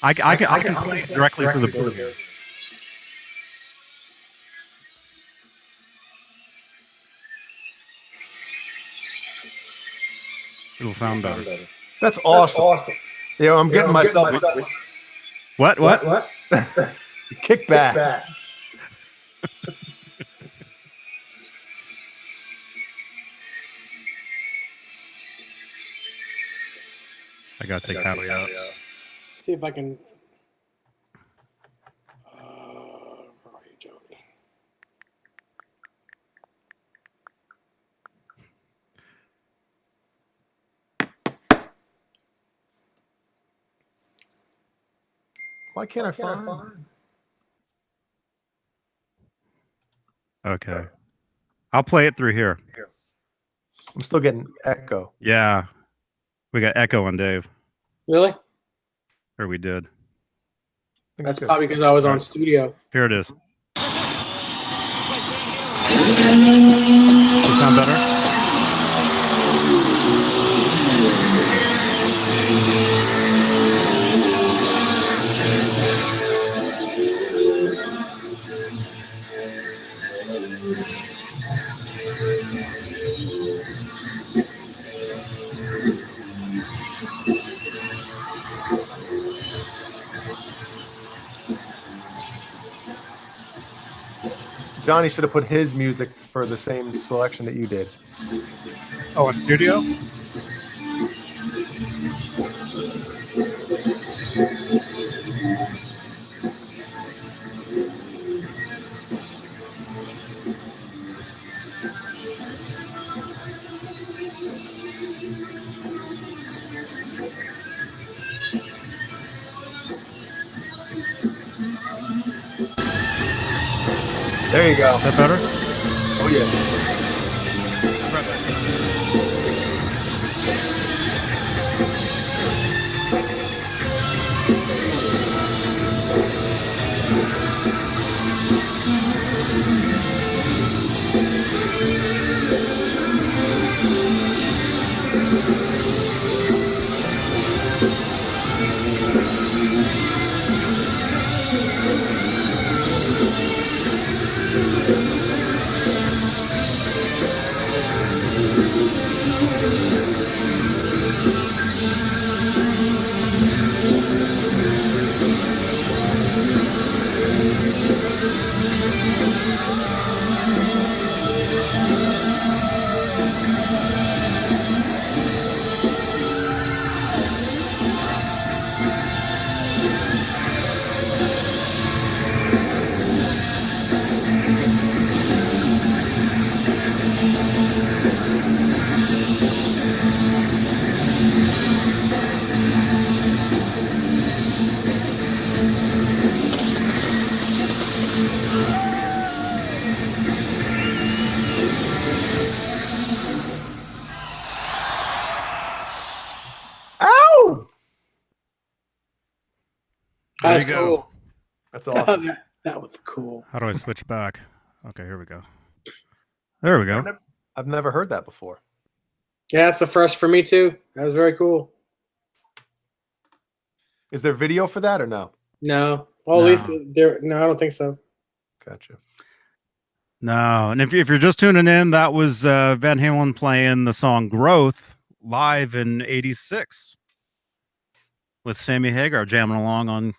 I can play it directly through the board. It'll sound better. That's awesome. Yeah, I'm getting myself. What? Kick back. I gotta take Howie out. See if I can. Where are you, Jody? Why can't I find? Okay. I'll play it through here. I'm still getting echo. Yeah. We got echo on Dave. Really? Or we did. That's probably because I was on studio. Here it is. Does it sound better? Johnny should have put his music for the same selection that you did. Oh, in studio? There you go. Is that better? Oh yeah. Ow! That's There you go. cool. That's awesome. That was cool. How do I switch back? Okay, here we go. There we go. I've never heard that before. Yeah, that's the first for me too. That was very cool. Is there video for that or no? No, well, No. at least there. No, I don't think so. Gotcha. No, and if you're just tuning in, that was Van Halen playing the song "Growth" live in '86 with Sammy Hagar jamming along on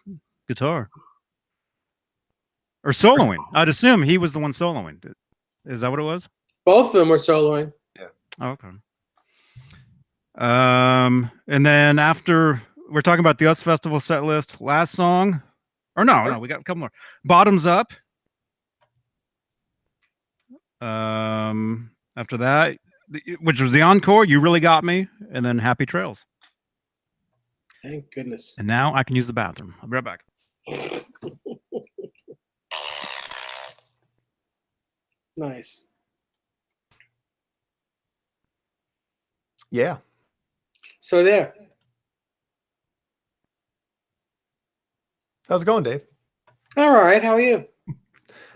guitar or soloing. I'd assume he was the one soloing. Is that what it was? Both of them were soloing. Oh, okay. And then after we're talking about the US Festival set list, last song, or no, we got a couple more. Bottoms Up. After that, which was the encore, You Really Got Me, and then Happy Trails. Thank goodness. And now I can use the bathroom. I'll be right back. Nice. Yeah. So there. How's it going, Dave? All right. How are you?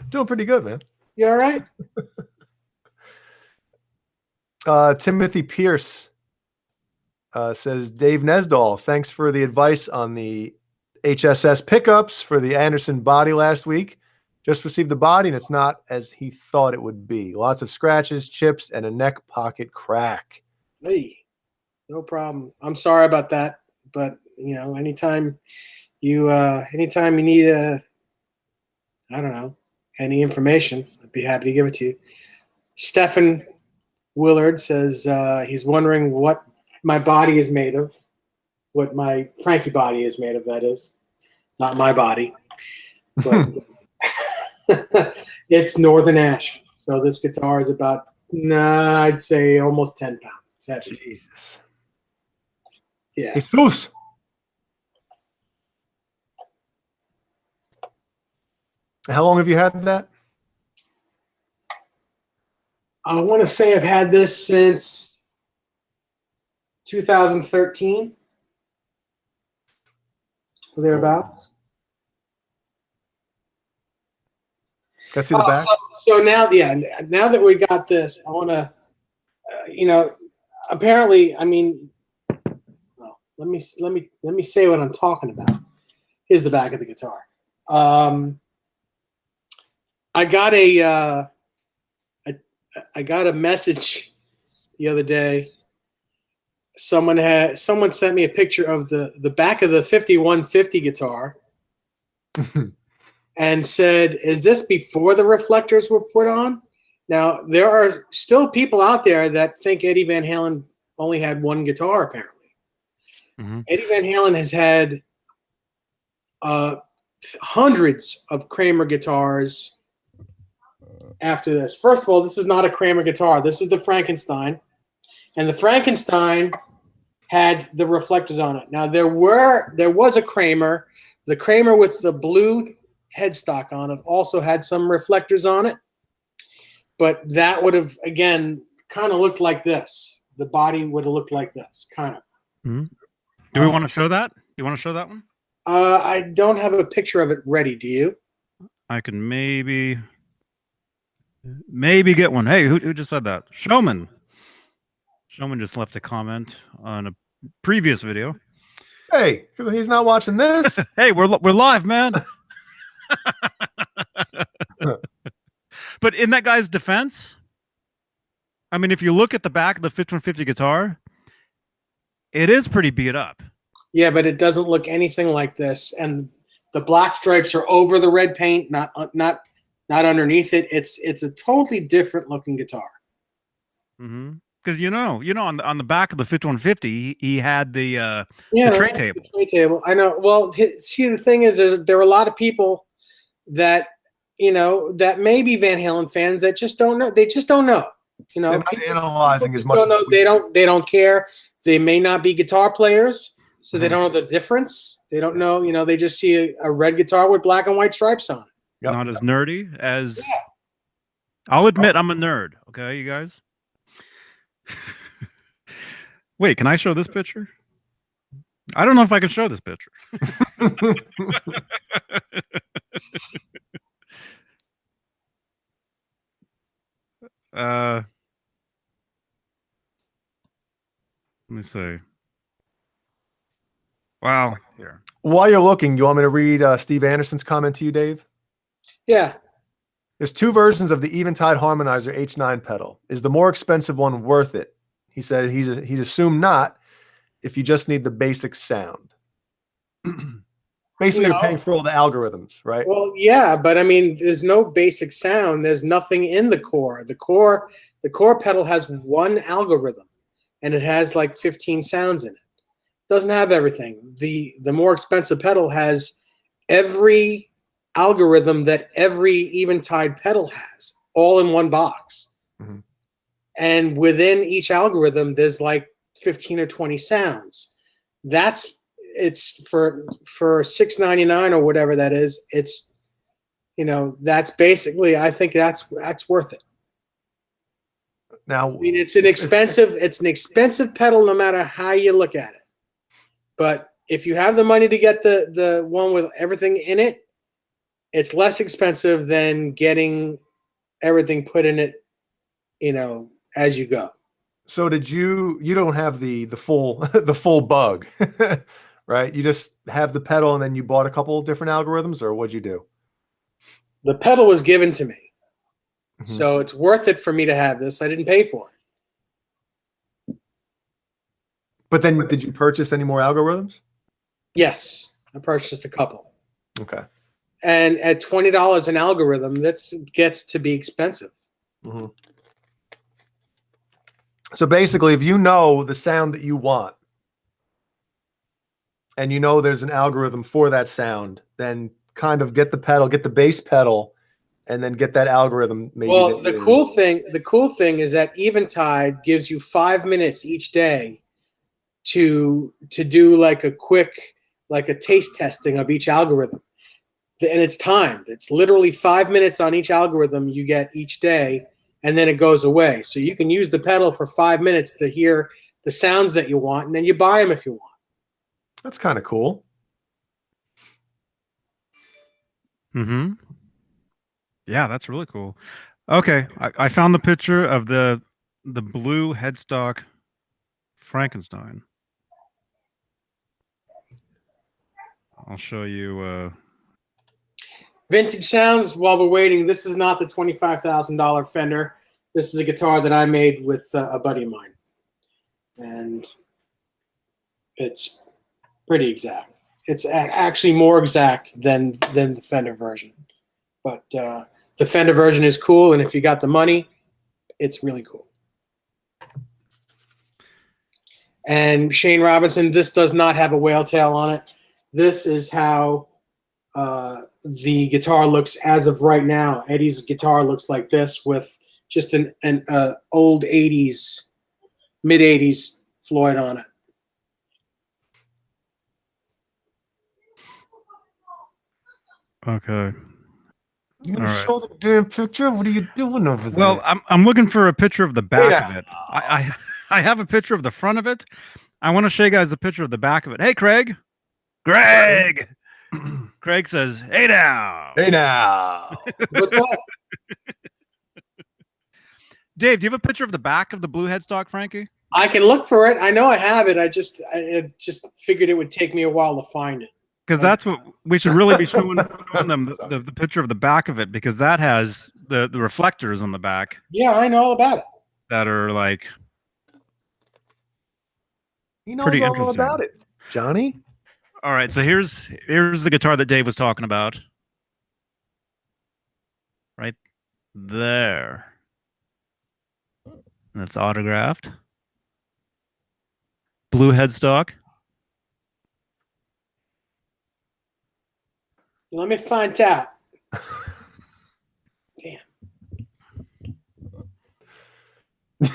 Doing pretty good, man. You all right? Timothy Pierce says, Dave Nesdall, thanks for the advice on the HSS pickups for the Anderson body last week. Just received the body and it's not as he thought it would be. Lots of scratches, chips, and a neck pocket crack. Hey, no problem. I'm sorry about that, but you know, anytime you need I don't know, any information, I'd be happy to give it to you. Stephen Willard says he's wondering what my body is made of, what my Frankie body is made of, that is. Not my body. But it's Northern Ash. So this guitar is about, I'd say almost 10 pounds. It's heavy. Jesus. Yeah. Jesus. How long have you had that? I want to say I've had this since 2013 or thereabouts. Can I see the back? So now, yeah, now that we got this, I want to, apparently, I mean, well, let me say what I'm talking about. Here's the back of the guitar. I got a I got a message the other day. Someone sent me a picture of the back of the 5150 guitar and said, "Is this before the reflectors were put on?" Now, there are still people out there that think Eddie Van Halen only had one guitar, apparently. Mm-hmm. Eddie Van Halen has had hundreds of Kramer guitars after this. First of all, this is not a Kramer guitar. This is the Frankenstein. And the Frankenstein had the reflectors on it. Now, there was a Kramer. The Kramer with the blue headstock on it also had some reflectors on it. But that would have, again, kind of looked like this. The body would have looked like this, kind of. Mm-hmm. Do we want to show that? You want to show that one? I don't have a picture of it ready. Do you? I can maybe get one. Hey, who just said that? Showman just left a comment on a previous video. Hey, he's not watching this. Hey, we're live, man. But in that guy's defense, I mean, if you look at the back of the 5150 guitar, it is pretty beat up. Yeah, but it doesn't look anything like this, and the black stripes are over the red paint, not underneath it. It's a totally different looking guitar. Mm-hmm. Because on the back of the 5150, he had the tray table. The tray table. I know. Well, see, the thing is, there are a lot of people that that may be Van Halen fans that just don't know. They just don't know. They're not analyzing as much. Don't know. They don't care. They may not be guitar players, so they don't know the difference. They don't know. They just see a red guitar with black and white stripes on it. Yep. Not as nerdy as. Yeah. I'll admit I'm a nerd. Okay, you guys. Wait, can I show this picture? I don't know if I can show this picture. Let me see. Wow. Here. While you're looking, you want me to read Steve Anderson's comment to you, Dave? Yeah. There's two versions of the Eventide Harmonizer H9 pedal. Is the more expensive one worth it? He said he'd assume not if you just need the basic sound. Basically, you're paying for all the algorithms, right? Well, yeah, but I mean, there's no basic sound. There's nothing in the core. The core pedal has one algorithm, and it has like 15 sounds in it. It doesn't have everything. The more expensive pedal has every algorithm that every Eventide pedal has, all in one box. Mm-hmm. And within each algorithm, there's like 15 or 20 sounds. It's for $6.99 or whatever that is. It's that's basically, I think that's worth it. Now, I mean, it's an expensive pedal no matter how you look at it. But if you have the money to get the one with everything in it, it's less expensive than getting everything put in it, as you go. So you don't have the full bug, right? You just have the pedal and then you bought a couple of different algorithms, or what'd you do? The pedal was given to me. Mm-hmm. So it's worth it for me to have this. I didn't pay for it. But then did you purchase any more algorithms? Yes, I purchased a couple. Okay. And at $20 an algorithm, that gets to be expensive. Mm-hmm. So basically, if you know the sound that you want, and there's an algorithm for that sound, then kind of get the bass pedal, and then get that algorithm. Maybe. Well, the cool thing is that Eventide gives you 5 minutes each day to do like a taste testing of each algorithm. And it's timed. It's literally 5 minutes on each algorithm you get each day, and then it goes away. So you can use the pedal for 5 minutes to hear the sounds that you want, and then you buy them if you want. That's kind of cool. Mm-hmm. Yeah, that's really cool. Okay, I found the picture of the blue headstock Frankenstein. I'll show you. Vintage sounds while we're waiting. This is not the $25,000 Fender. This is a guitar that I made with a buddy of mine, and it's pretty exact. It's actually more exact than the Fender version, but the Fender version is cool, and if you got the money, it's really cool. And Shane Robinson, this does not have a whale tail on it. This is how the guitar looks as of right now. Eddie's guitar looks like this with just an old 80s, mid 80s Floyd on it. Okay. You gonna All right. show the damn picture? What are you doing over there? Well, I'm looking for a picture of the back Yeah. of it. I have a picture of the front of it. I want to show you guys a picture of the back of it. Hey, Craig. Greg. Craig says, "Hey now." Hey now. What's that? Dave, do you have a picture of the back of the blue headstock, Frankie? I can look for it. I know I have it. I just figured it would take me a while to find it. Because that's what we should really be showing them the picture of the back of it, because that has the reflectors on the back Yeah, I know all about it. that are like He knows pretty all interesting. about it, Johnny. All right, so here's the guitar that Dave was talking about. Right there. And it's autographed. Blue headstock. Let me find out. Damn.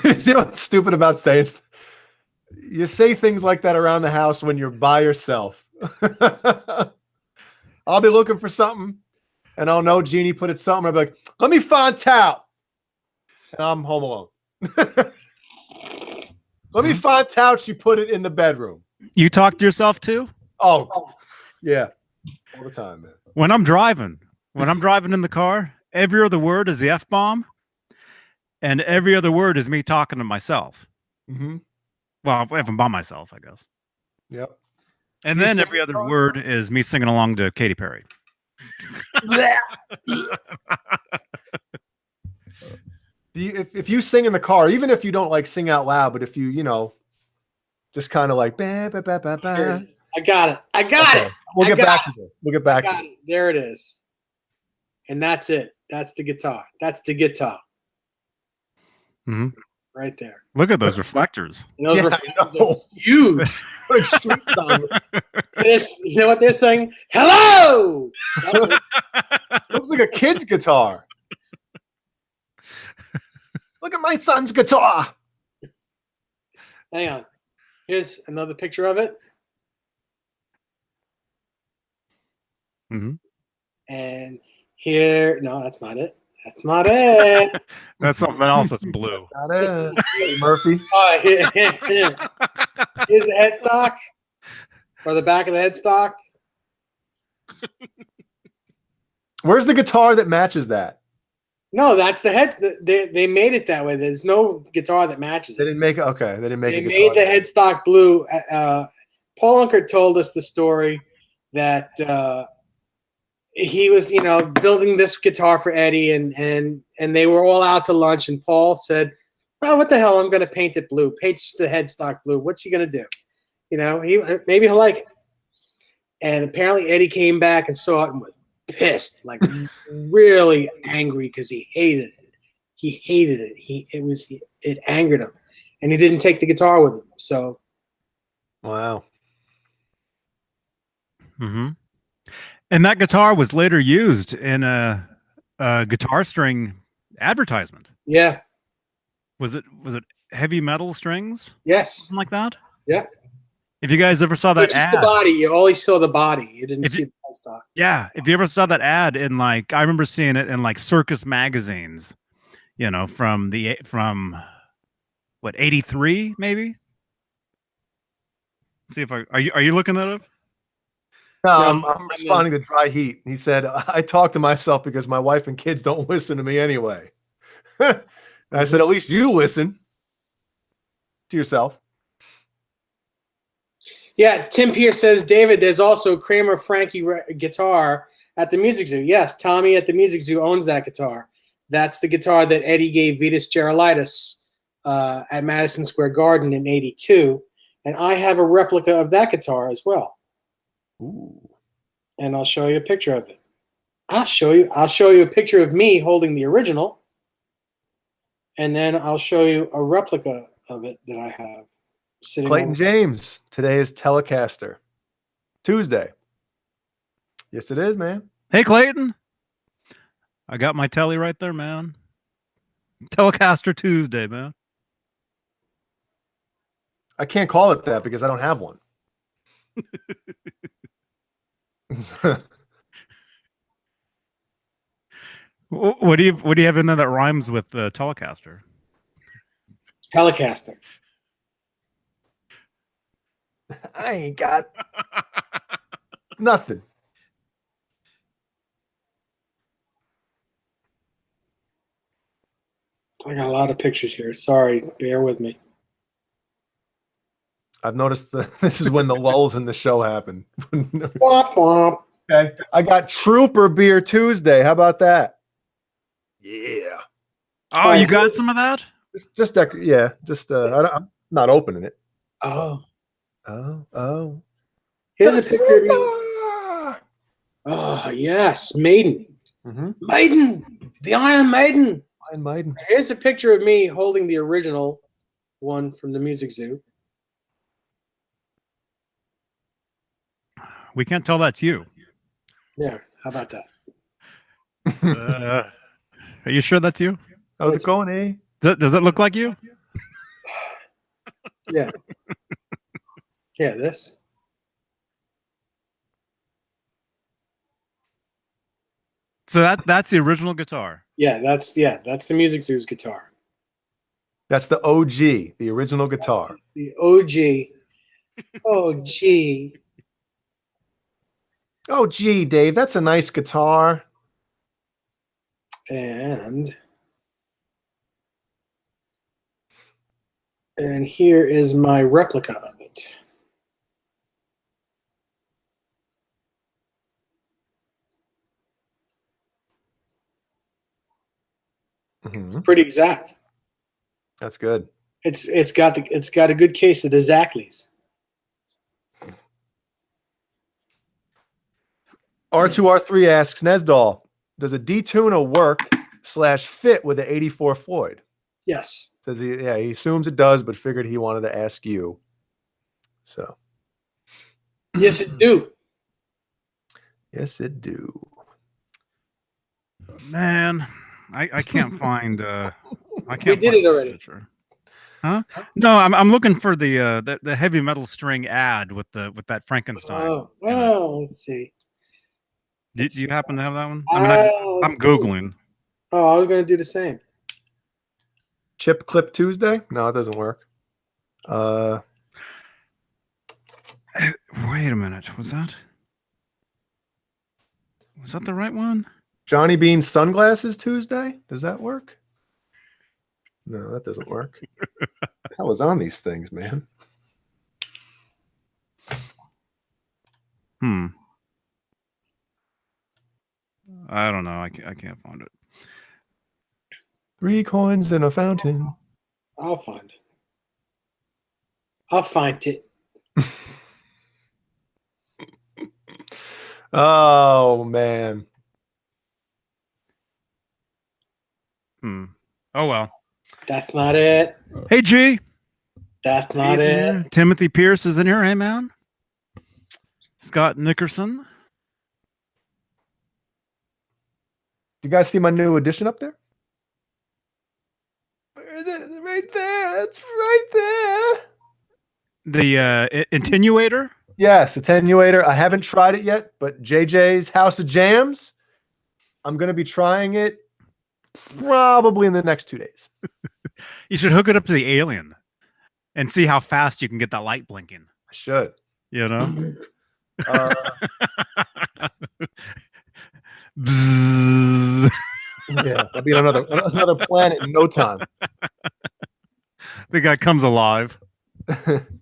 You know what's stupid about saying? You say things like that around the house when you're by yourself. I'll be looking for something, and I'll know Jeannie put it something. I'll be like, "Let me find out," and I'm home alone. Let me find out. She put it in the bedroom. You talk to yourself too? Oh, yeah, all the time, man. When I'm driving in the car, every other word is the F-bomb, and every other word is me talking to myself. Mm-hmm. Well, if I'm by myself, I guess. Yep. And You then sing every in other the car? word is me singing along to Katy Perry. If you sing in the car, even if you don't like sing out loud, but if you just kind of like ba, ba, ba, ba, There ba. it is. I got it. I got it. We'll I get got back to this. We'll get back to Got it. it. There it is. And that's it. That's the guitar. That's the guitar Mhm. right there. Look at those reflectors. And those Yeah, reflectors I know. are huge. Like street sign. You know what they're saying? Hello. That's what- Looks like a kid's guitar. Look at my son's guitar. hang on. Here's another picture of it. Mhm. And here, no, that's not it. That's not it. That's something else that's blue. Got it. Eddie Murphy. Here's the headstock, or the back of the headstock. Where's the guitar that matches that? No, that's the head. They made it that way. There's no guitar that matches They it. didn't make it. Okay, they didn't make They a made guitar. the headstock blue. Paul Unkert told us the story that he was, building this guitar for Eddie, and they were all out to lunch, and Paul said, "Oh, what the hell? I'm going to paint it blue. Paint the headstock blue. What's he going to do? Maybe he'll like it." And apparently Eddie came back and saw it and was pissed, like really angry, because he hated it. He hated it. It angered him, and he didn't take the guitar with him. So Wow. Mm-hmm. And that guitar was later used in a guitar string advertisement. yeah, Was it heavy metal strings? yes, Something like that? Yeah. If you guys ever saw that just ad, the body. You only saw the body. You didn't If see you- the headstock. yeah, if you ever saw that ad in I remember seeing it in Circus magazines, from what, 83 maybe? See if are you looking that up? No, No, I'm responding to Dry Heat. He said, "I talk to myself because my wife and kids don't listen to me anyway." And I said, "At least you listen to yourself." Yeah, Tim Pierce says, David, there's also Kramer Frankie guitar at the Music Zoo. Yes, Tommy at the Music Zoo owns that guitar. That's the guitar that Eddie gave Vitas Gerulaitis at Madison Square Garden in '82, and I have a replica of that guitar as well. Ooh. And I'll show you a picture of it. I'll show you a picture of me holding the original, and then I'll show you a replica of it that I have sitting. Clayton James. Today is Telecaster Tuesday. Yes, it is, man. Hey, Clayton. I got my telly right there, man. Telecaster Tuesday, man. I can't call it that because I don't have one. What do you have in there that rhymes with Telecaster? Telecaster. I ain't got nothing. I got a lot of pictures here. Sorry, bear with me. I've noticed this is when the lulls in the show happen. Womp womp. Okay, I got Trooper Beer Tuesday. How about that? Yeah. Oh, you got some of that? I'm not opening it. Oh. Oh. Here's a picture of me. Oh, yes. Maiden. Mm-hmm. Maiden. The Iron Maiden. Iron Maiden. Here's a picture of me holding the original one from the Music Zoo. We can't tell that's you. Yeah, how about that? Are you sure that's you? How's it going, eh? Does it look like you? Yeah. Yeah, this. So that's the original guitar. Yeah, that's the Music Zoo's guitar. That's the OG, the original guitar. The OG. OG. Oh, gee, Dave, that's a nice guitar. And here is my replica of it. Mm-hmm. Pretty exact. That's good. It's got a good case of the Zackleys. R2R3 asks Nesdal, does a detuner work / fit with the 84 Floyd? Yes. Says he assumes it does, but figured he wanted to ask you. So. Yes, it do. Yes, it do. Man, I can't find. I can't. We did find it already. Picture. Huh? No, I'm looking for the heavy metal string ad with that Frankenstein. Oh, well, let's see. Do you happen to have that one? I mean, I'm Googling. Oh, I was going to do the same. Chip Clip Tuesday? No, it doesn't work. Wait a minute. Was that the right one? Johnny Bean's Sunglasses Tuesday? Does that work? No, that doesn't work. I was on these things, man. I don't know. I can't find it. 3 coins in a fountain. I'll find it. I'll find it. Oh, man. Oh, well. That's not it. Hey, G. That's not it. Timothy Pierce is in here. Hey, man. Scott Nickerson. You guys see my new edition up there? Where is it? Is it right there? It's right there. The attenuator? Yes, attenuator. I haven't tried it yet, but JJ's House of Jams, I'm going to be trying it probably in the next 2 days. You should hook it up to the Alien and see how fast you can get that light blinking. I should. You know? Yeah, I'll be on another planet in no time. The guy comes alive.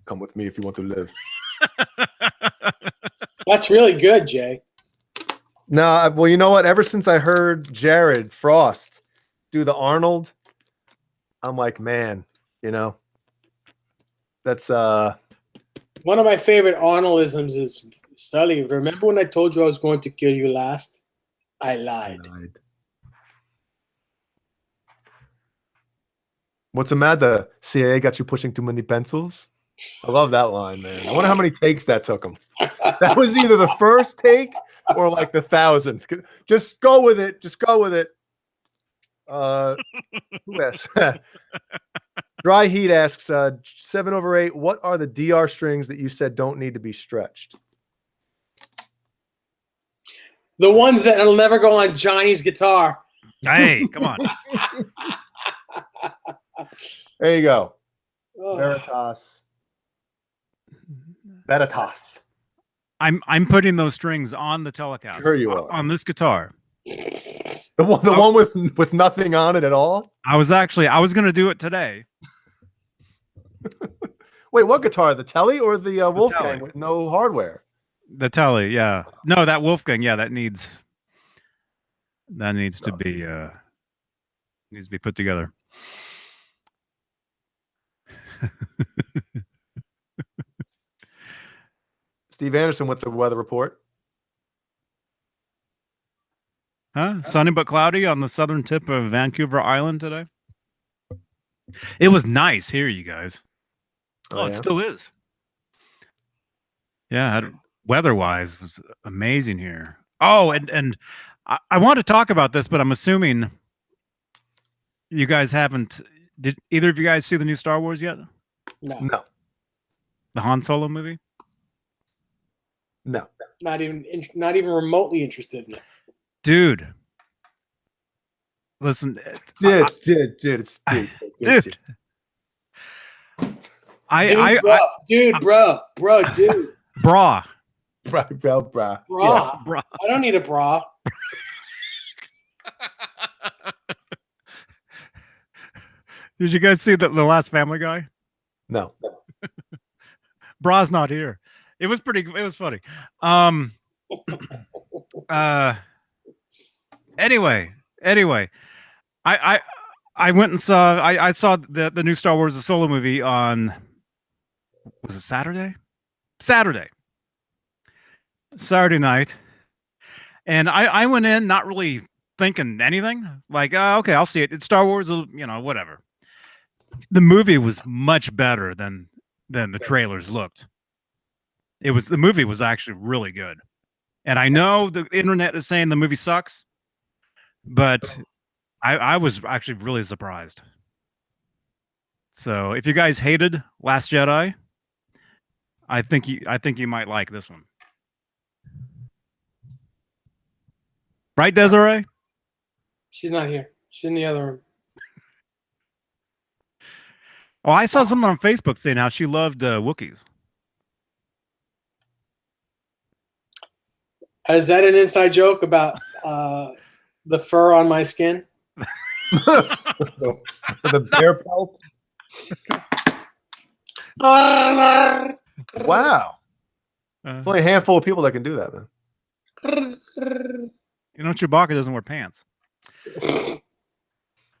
Come with me if you want to live. That's really good, Jay. No, well, you know what? Ever since I heard Jared Frost do the Arnold, I'm like, man, you know, that's One of my favorite Arnoldisms is, Sully, remember when I told you I was going to kill you last? I lied. What's the matter? The CIA got you pushing too many pencils? I love that line, man. I wonder how many takes that took him. That was either the first take or like the 1,000th. Just go with it. Just go with it. Who asks? Dry Heat asks, 7/8, what are the DR strings that you said don't need to be stretched? The ones that'll never go on Johnny's guitar. Hey, come on. There you go. Oh. Veritas. I'm putting those strings on the Telecaster. Sure you are. On this guitar. The one with nothing on it at all? I was going to do it today. Wait, what guitar? The Telly or the Wolfgang Telly. with no hardware? The Telly, yeah. No, that Wolfgang, yeah, that needs to be put together. Steve Anderson with the weather report. Huh? Sunny but cloudy on the southern tip of Vancouver Island today. It was nice here, you guys. Oh, it still is. Yeah, weather-wise was amazing here. Oh, and I want to talk about this, but I'm assuming you guys haven't. Did either of you guys see the new Star Wars yet? No. The Han Solo movie? No. Not even remotely interested in it. Dude. Listen. Dude. Dude, bro. Bra. Bra. Yeah. I don't need a bra. Did you guys see the last Family Guy? No. Bra's not here. It was funny. Anyway, I went and saw I saw the new Star Wars the Solo movie on, was it Saturday night, and I went in not really thinking anything, like, okay, I'll see it. It's Star Wars, whatever. The movie was much better than the trailers looked. The movie was actually really good. And I know the internet is saying the movie sucks, but I was actually really surprised. So if you guys hated Last Jedi, I think you might like this one. Right, Desiree? She's not here. She's in the other room. Oh, I saw someone on Facebook saying how she loved Wookiees. Is that an inside joke about the fur on my skin? the bear pelt. Wow. There's only a handful of people that can do that, man. Chewbacca doesn't wear pants.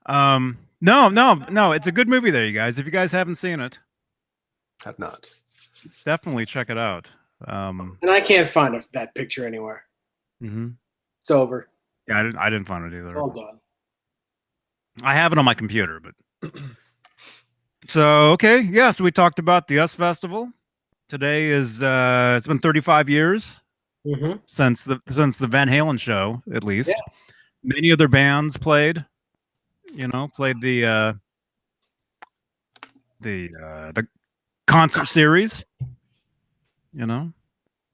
No. It's a good movie there, you guys. If you guys haven't seen it, Have not. definitely check it out. And I can't find that picture anywhere. Mm-hmm. It's over. Yeah, I didn't find it either. It's all done. I have it on my computer, but so okay, yeah. So we talked about the US Festival. Today is it's been 35 years since the Van Halen show, at least. Yeah. Many other bands played. Played the concert series.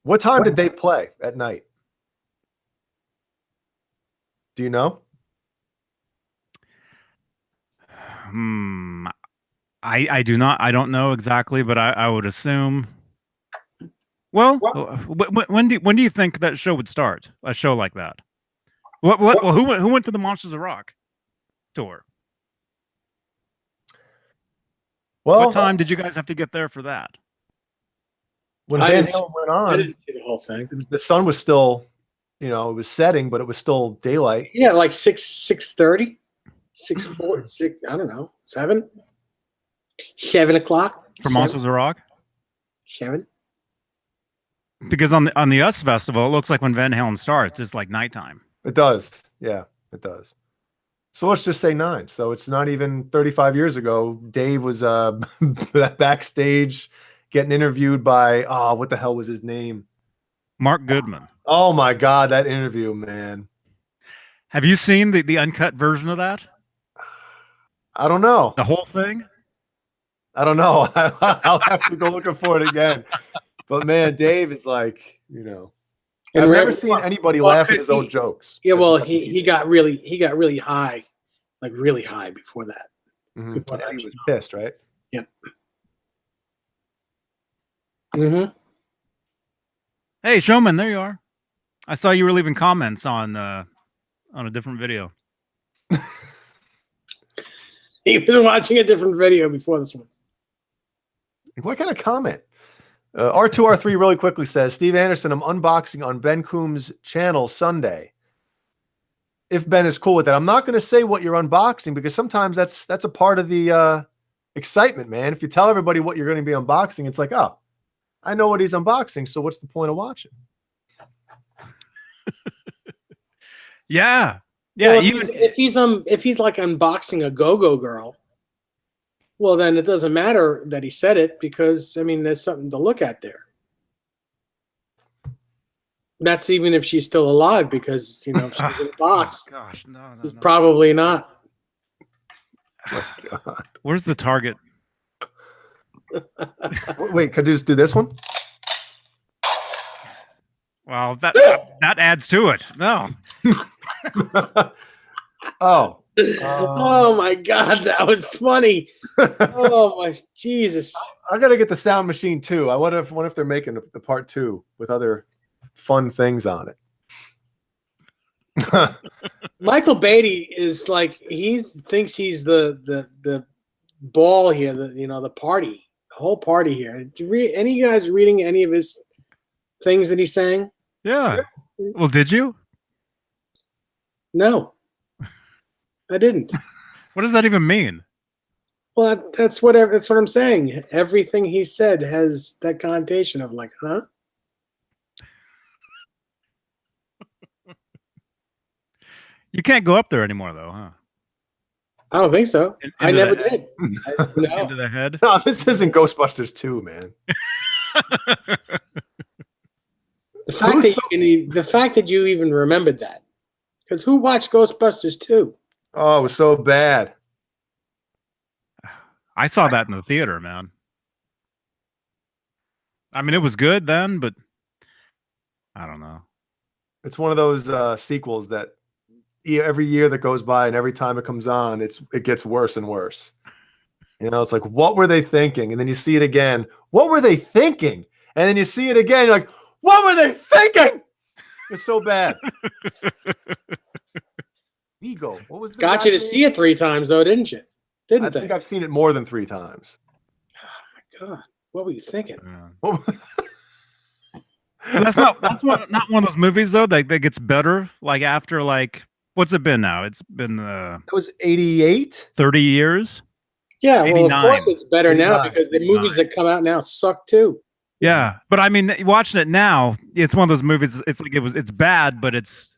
What time did they play at night? Do you know? I do not. I don't know exactly, but I would assume. Well, when do you think that show would start? A show like that? Well, who went to the Monsters of Rock tour? Well, what time did you guys have to get there for that? When Van Halen went I on, didn't see the whole thing. the sun was still, it was setting, but it was still daylight. Yeah, like 6:30. 6. I don't know. 7. 7 o'clock For Monsters of Rock? 7. Because on the US Festival, it looks like when Van Halen starts, it's like nighttime. It does. Yeah, it does. So let's just say 9. So it's not even 35 years ago. Dave was backstage getting interviewed by, what the hell was his name? Mark Goodman. Oh my God, that interview, man. Have you seen the uncut version of that? I don't know. The whole thing? I don't know. I'll have to go looking for it again. But man, Dave is like, I've never seen anybody laugh at his own jokes. Yeah, well, he got really high, like really high before that. Mm-hmm. Before that, He was pissed, right? Yep. Mm-hmm. Hey, Showman, there you are. I saw you were leaving comments on a different video. He was watching a different video before this one. What kind of comment? R2R3 really quickly says, Steve Anderson, I'm unboxing on Ben Coombs' channel Sunday. If Ben is cool with that. I'm not going to say what you're unboxing because sometimes that's a part of the excitement, man. If you tell everybody what you're going to be unboxing, it's like, oh, I know what he's unboxing, so what's the point of watching? Yeah. Well, if he's like unboxing a Go-Go Girl, well, then it doesn't matter that he said it because, I mean, there's something to look at there. That's even if she's still alive because, if she's in a box. Oh, gosh, no. Probably not. Oh, God. Where's the target? Wait, could I just do this one? Well, that adds to it. No. Oh. Oh my God, that was funny. Oh my Jesus. I gotta get the sound machine too. I wonder if they're making the part 2 with other fun things on it. Michael Beatty is like he thinks he's the ball here, the party, the whole party here. Did you read any of you guys reading any of his things that he sang? Yeah. Well, did you? No. I didn't. What does that even mean? Well, that's what I'm saying. Everything he said has that connotation of like, huh? You can't go up there anymore, though, huh? I don't think so. I never did. Into the head. No, this isn't Ghostbusters 2, man. The fact that you even remembered that, because who watched Ghostbusters 2? Oh, it was so bad. I saw that in the theater, man. I mean, it was good then, but I don't know. It's one of those sequels that every year that goes by and every time it comes on, it gets worse and worse. It's like, what were they thinking? And then you see it again. What were they thinking? And then you see it again. You're like, what were they thinking? It's so bad. Ego. What was the Got you to see it 3 times though, didn't you? I think I've seen it more than 3 times. Oh my God. What were you thinking? Yeah. That's not one of those movies though that gets better like after like what's it been now? It's been that was 88? 30 years. Yeah, well, 89. of course it's better now 89. because the movies that come out now suck too. Yeah, but I mean, watching it now, it's one of those movies. It's like it's bad, but it's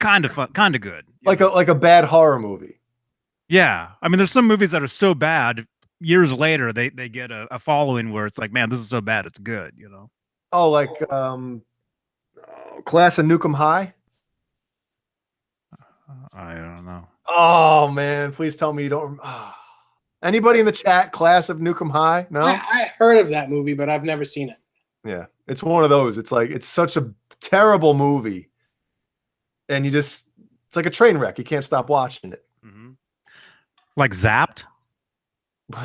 kind of fun, kind of good. Like a bad horror movie. Yeah, I mean, there's some movies that are so bad. Years later, they get a following where it's like, man, this is so bad, it's good. Oh, like Class of Nukem High. I don't know. Oh man, please tell me you don't. Anybody in the chat? Class of Nukem High? No. I heard of that movie, but I've never seen it. Yeah, it's one of those. It's like it's such a terrible movie, and it's like a train wreck. You can't stop watching it. Mm-hmm. Like Zapped.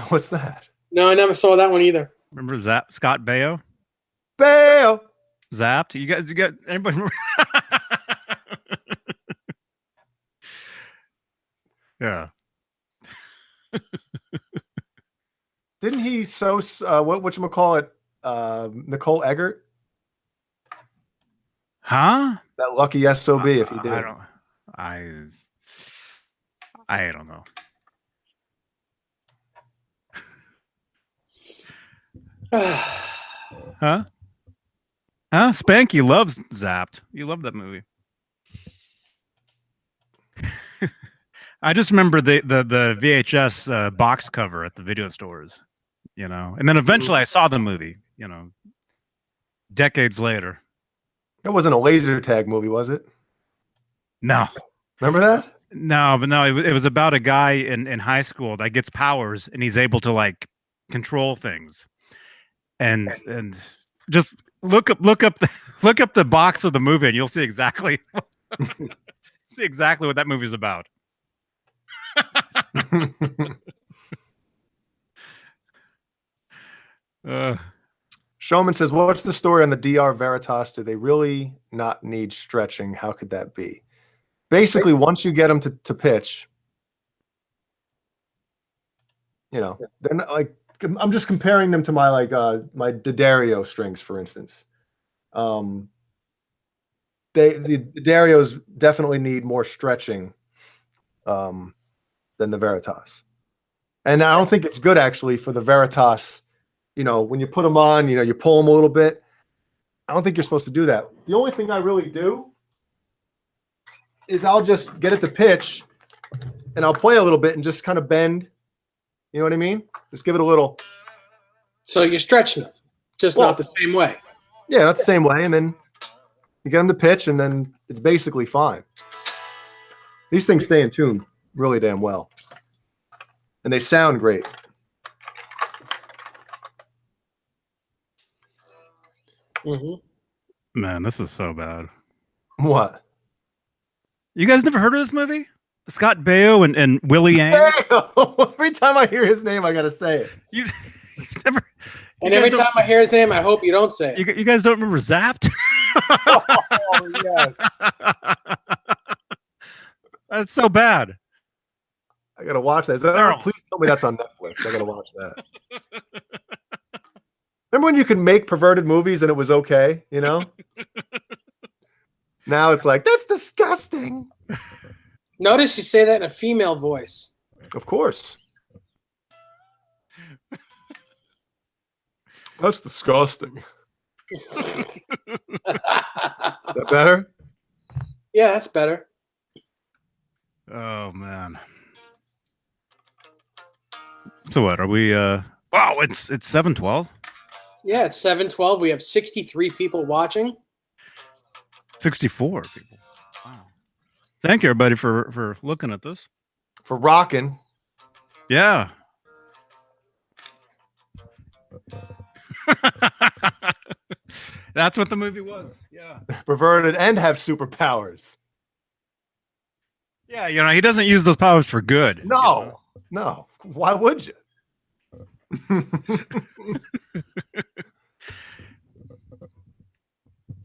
What's that? No, I never saw that one either. Remember Scott Baio? Baio. Zapped. You got anybody? Yeah. Didn't he whatchamacallit Nicole Eggert? Huh? That lucky SOB if he did. I don't know. Huh? Spanky loves Zapped. You love that movie. I just remember the VHS box cover at the video stores, you know, and then eventually I saw the movie, you know, decades later. That wasn't a laser tag movie, was it? No. Remember that? No, but no, it was about a guy in high school that gets powers and he's able to like control things, and just look up the box of the movie and you'll see exactly what that movie's about. Showman says, "What's the story on the DR Veritas? Do they really not need stretching? How could that be?" Basically, once you get them to pitch, you know, they're not like, I'm just comparing them to my my D'Addario strings, for instance. The D'Addarios definitely need more stretching than the Veritas, and I don't think it's good actually for the Veritas. You know, when you put them on, you know, you pull them a little bit. I don't think you're supposed to do that. The only thing I really do is I'll just get it to pitch and I'll play a little bit and just kind of bend. You know what I mean? Just give it a little. So you're stretching it, just not the same way. Yeah, not the same way. And then you get them to pitch and then it's basically fine. These things stay in tune really damn well. And they sound great. Man, this is so bad. What? You guys never heard of this movie? Scott Baio and Willie Yang? Every time I hear his name, I gotta say it. You never. And every time I hear his name, I hope you don't say it. You guys don't remember Zapped? Oh, yes. That's so bad. I gotta watch that. Please tell me that's on Netflix. I gotta watch that. Remember when you could make perverted movies and it was okay, you know? Now it's like, that's disgusting. Notice you say that in a female voice. Of course. That's disgusting. Is that better? Yeah, that's better. Oh man. So what are we wow, it's 7:12. Yeah, it's 7:12. We have 63 people watching. 64 people. Wow. Thank you everybody for looking at this. For rocking. Yeah. That's what the movie was. Yeah. Perverted and have superpowers. Yeah, you know, he doesn't use those powers for good. No. You know? No. Why would you?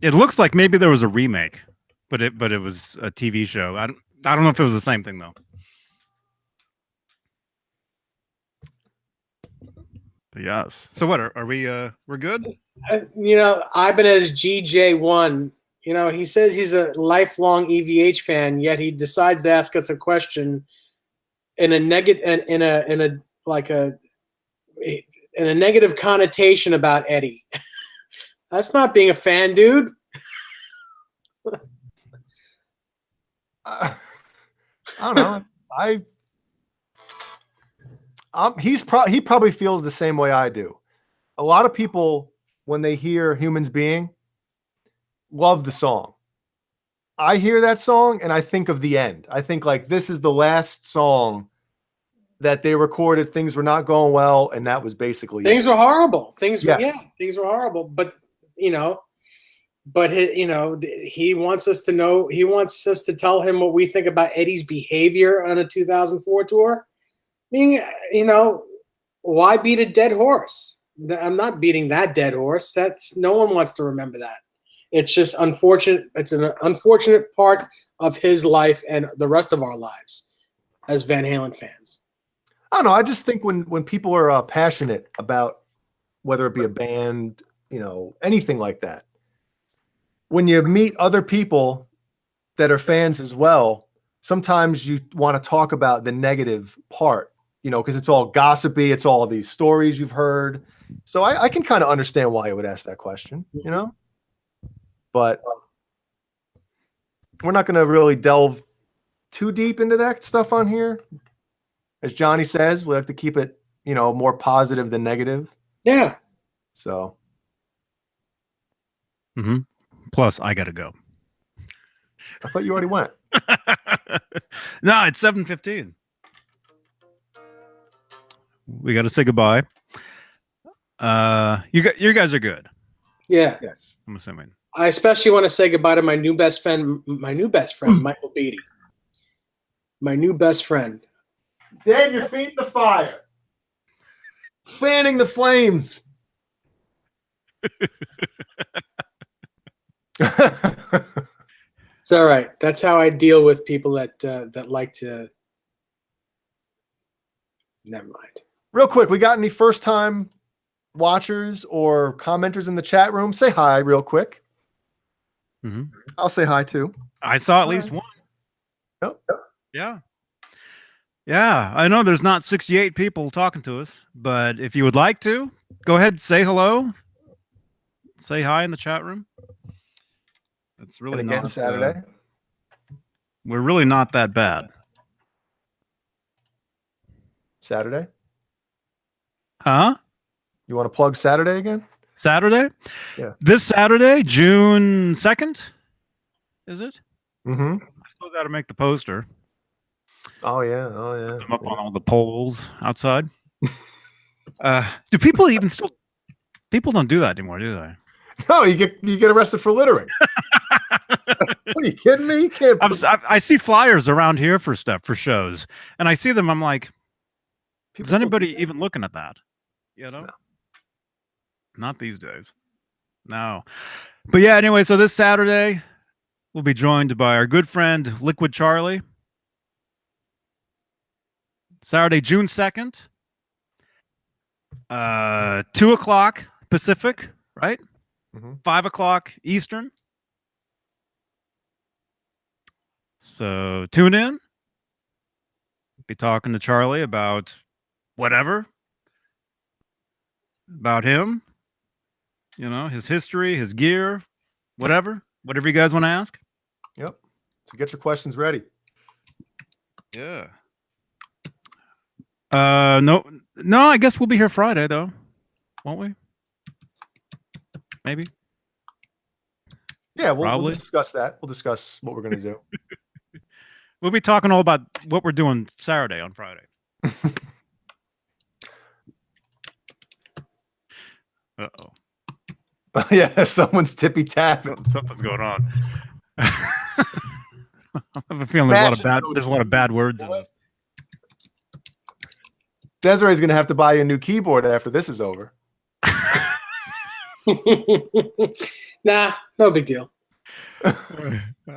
It looks like maybe there was a remake, but it was a TV show. I don't know if it was the same thing though. But yes. So what are we? We're good. You know, Ibanez GJ1. You know, he says he's a lifelong EVH fan, yet he decides to ask us a question in a negative connotation about Eddie. That's not being a fan, dude. I don't know. He probably feels the same way I do. A lot of people, when they hear Humans Being, love the song. I hear that song and I think of the end. I think like this is the last song that they recorded. Things were not going well, and that was basically things were horrible. Things were horrible. But he wants us to know. He wants us to tell him what we think about Eddie's behavior on a 2004 tour. I mean, you know, why beat a dead horse? I'm not beating that dead horse. That's no one wants to remember that. It's just unfortunate. It's an unfortunate part of his life and the rest of our lives as Van Halen fans. I don't know. I just think when people are passionate about whether it be a band, you know, anything like that, when you meet other people that are fans as well, sometimes you want to talk about the negative part, you know, because it's all gossipy. It's all these stories you've heard. So I can kind of understand why you would ask that question, you know, but we're not going to really delve too deep into that stuff on here. As Johnny says, we have to keep it, you know, more positive than negative. Yeah. So. Mm-hmm. Plus, I got to go. I thought you already went. No, it's 7:15. We got to say goodbye. You guys are good. Yeah. Yes. I'm assuming. I especially want to say goodbye to my new best friend, Michael Beane. My new best friend. Dave, you're feeding the fire. Fanning the flames. It's all right. That's how I deal with people that like to. Never mind. Real quick, we got any first-time watchers or commenters in the chat room? Say hi real quick. Mm-hmm. I'll say hi too. I saw at least one. Yep. Yeah. Yeah, I know there's not 68 people talking to us, but if you would like to, go ahead, say hello. Say hi in the chat room. It's really And again, not Saturday. we're really not that bad. Saturday. Huh? You want to plug Saturday again? Saturday? Yeah. This Saturday, June 2nd, is it? Mm-hmm. I still got to make the poster. Oh yeah. Oh yeah. I'm up on all the poles outside. Do people even still? People don't do that anymore, do they? No, you get arrested for littering. What, are you kidding me? You can't. I see flyers around here for stuff for shows, and I see them. I'm like, is anybody even looking at that? You know, No. Not these days. No, but yeah. Anyway, so this Saturday we'll be joined by our good friend Liquid Charlie. Saturday, June 2nd, 2 o'clock Pacific, right? Mm-hmm. 5 o'clock Eastern. So tune in. Be talking to Charlie about whatever. About him. You know, his history, his gear, whatever. Whatever you guys want to ask. Yep. So get your questions ready. Yeah. No, I guess we'll be here Friday though, won't we? Maybe. Yeah, we'll Probably. discuss that. We'll discuss what we're going to do. We'll be talking all about what we're doing Saturday on Friday. Uh-oh. Yeah, someone's tippy tapping. Something's going on. I have a feeling there's a lot of bad words in this. Desiree's going to have to buy you a new keyboard after this is over. Nah, no big deal.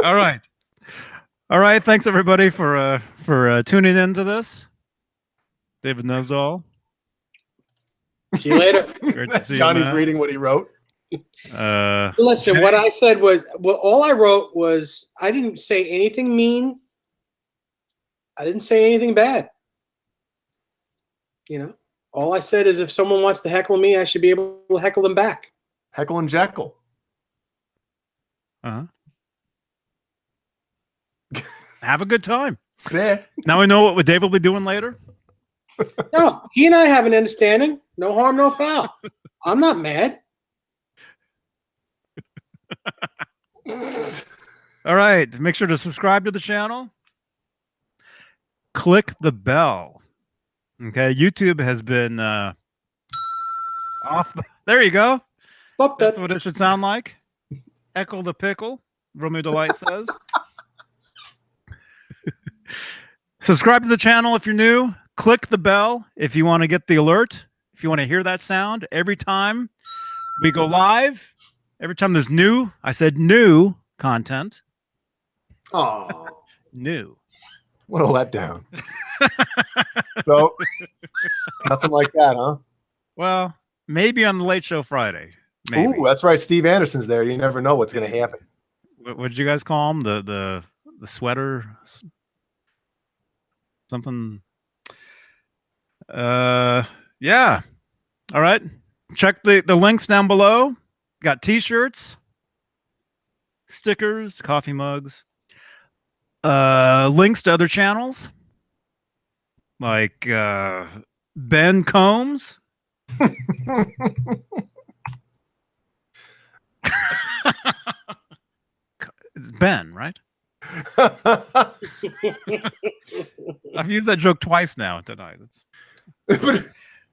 All right. Thanks everybody for tuning into this. David Nesdall. See you later. Great to see Johnny's you, man. reading what he wrote. Listen, what I said was, all I wrote was, I didn't say anything mean. I didn't say anything bad. You know, all I said is if someone wants to heckle me, I should be able to heckle them back. Heckle and Jekyll. Uh-huh. Have a good time. Yeah. Now we know what Dave will be doing later. No, he and I have an understanding. No harm, no foul. I'm not mad. All right. Make sure to subscribe to the channel. Click the bell. Okay. YouTube has been off. There you go. Stop That's that. what it should sound like. Echo the pickle. Romeo Delight says. Subscribe to the channel if you're new. Click the bell if you want to get the alert. If you want to hear that sound every time we go live. Every time there's new, I said new content. Oh, New. what a letdown. So, nothing like that, huh? Well, maybe on the Late Show Friday. Maybe. Ooh, that's right. Steve Anderson's there. You never know what's going to happen. What did you guys call him? The sweater Something. Yeah. All right. Check the links down below. Got T-shirts, stickers, coffee mugs, links to other channels like Ben Combs. It's Ben, right? I've used that joke twice now tonight. But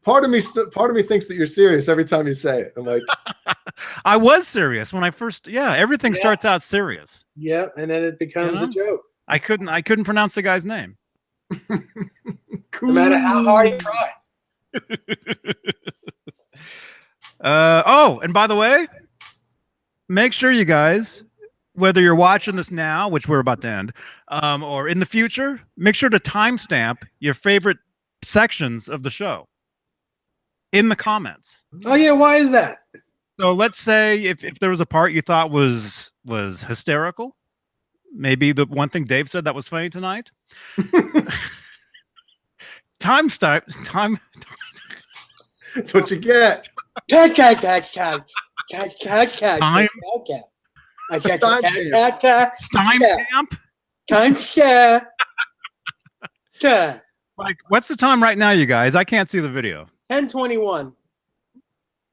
part of me thinks that you're serious every time you say it. I'm like, I was serious when I first. Yeah, everything starts out serious. Yeah, and then it becomes a joke. I couldn't pronounce the guy's name. No matter how hard you try. Oh, and by the way, make sure you guys, whether you're watching this now, which we're about to end, or in the future, make sure to timestamp your favorite sections of the show in the comments. Oh yeah, why is that? So let's say if there was a part you thought was hysterical, maybe the one thing Dave said that was funny tonight. Time. That's what you get. Time. Timestamp. Like, what's the time right now, you guys? I can't see the video. 10:21.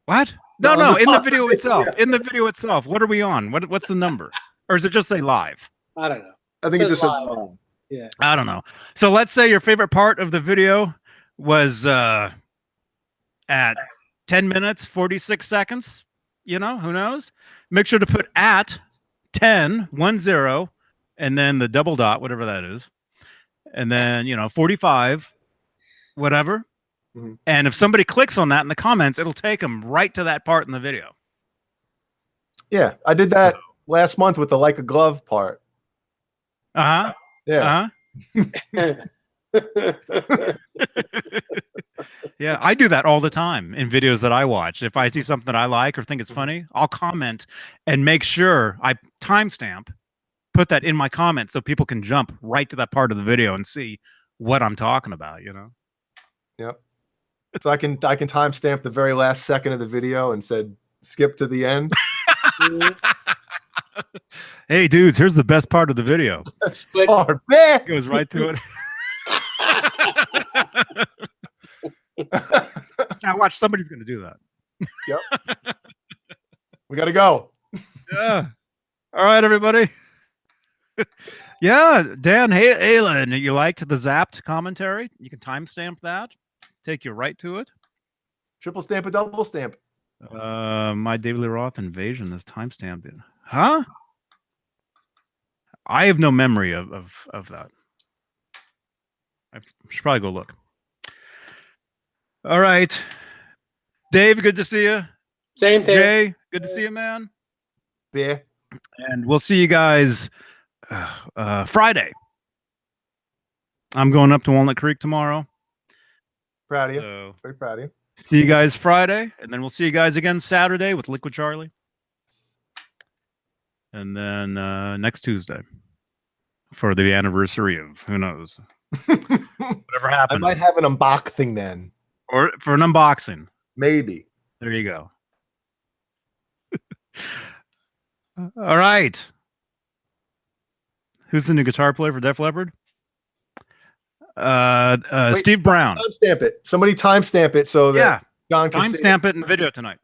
What? No, in the video itself. In the video itself. What are we on? What's the number? Or does it just say live? I don't know. I think it just says live. live. Yeah. I don't know. So let's say your favorite part of the video was at 10 minutes, 46 seconds. You know, who knows? Make sure to put at 10, 10, and then the double dot, whatever that is. And then, 45, whatever. Mm-hmm. And if somebody clicks on that in the comments, it'll take them right to that part in the video. Yeah, I did that last month with the like a glove part. Uh-huh. Yeah. Yeah, I do that all the time in videos that I watch. If I see something that I like or think it's funny, I'll comment and make sure I timestamp, put that in my comments so people can jump right to that part of the video and see what I'm talking about, Yep. So I can timestamp the very last second of the video and said skip to the end. Hey dudes, here's the best part of the video. It Goes right to it. Now watch, somebody's gonna do that. Yep. We gotta go. Yeah. All right, everybody. Yeah, Dan Halen, you liked the Zapped commentary? You can timestamp that. Take you right to it. Triple stamp, a double stamp. My David Lee Roth invasion is timestamped. Huh? I have no memory of that. I should probably go look. All right. Dave, good to see you. Same thing. Jay, good to see you, man. Yeah. And we'll see you guys Friday. I'm going up to Walnut Creek tomorrow. Proud of you. So Very proud of you. see you guys Friday, and then we'll see you guys again Saturday with Liquid Charlie. And then next Tuesday for the anniversary of who knows. Whatever I happened. might have an unboxing then. Or for an unboxing. Maybe. There you go. All right. Who's the new guitar player for Def Leppard? Wait, Steve Brown. Timestamp it. Somebody timestamp it so that John can see Timestamp it in the video tonight.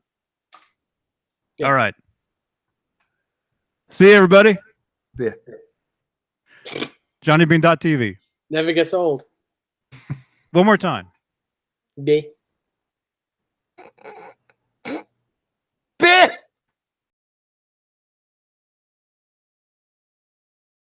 Yeah. All right. See you, everybody. Yeah. JohnnyBean.tv. Never gets old. One more time. B.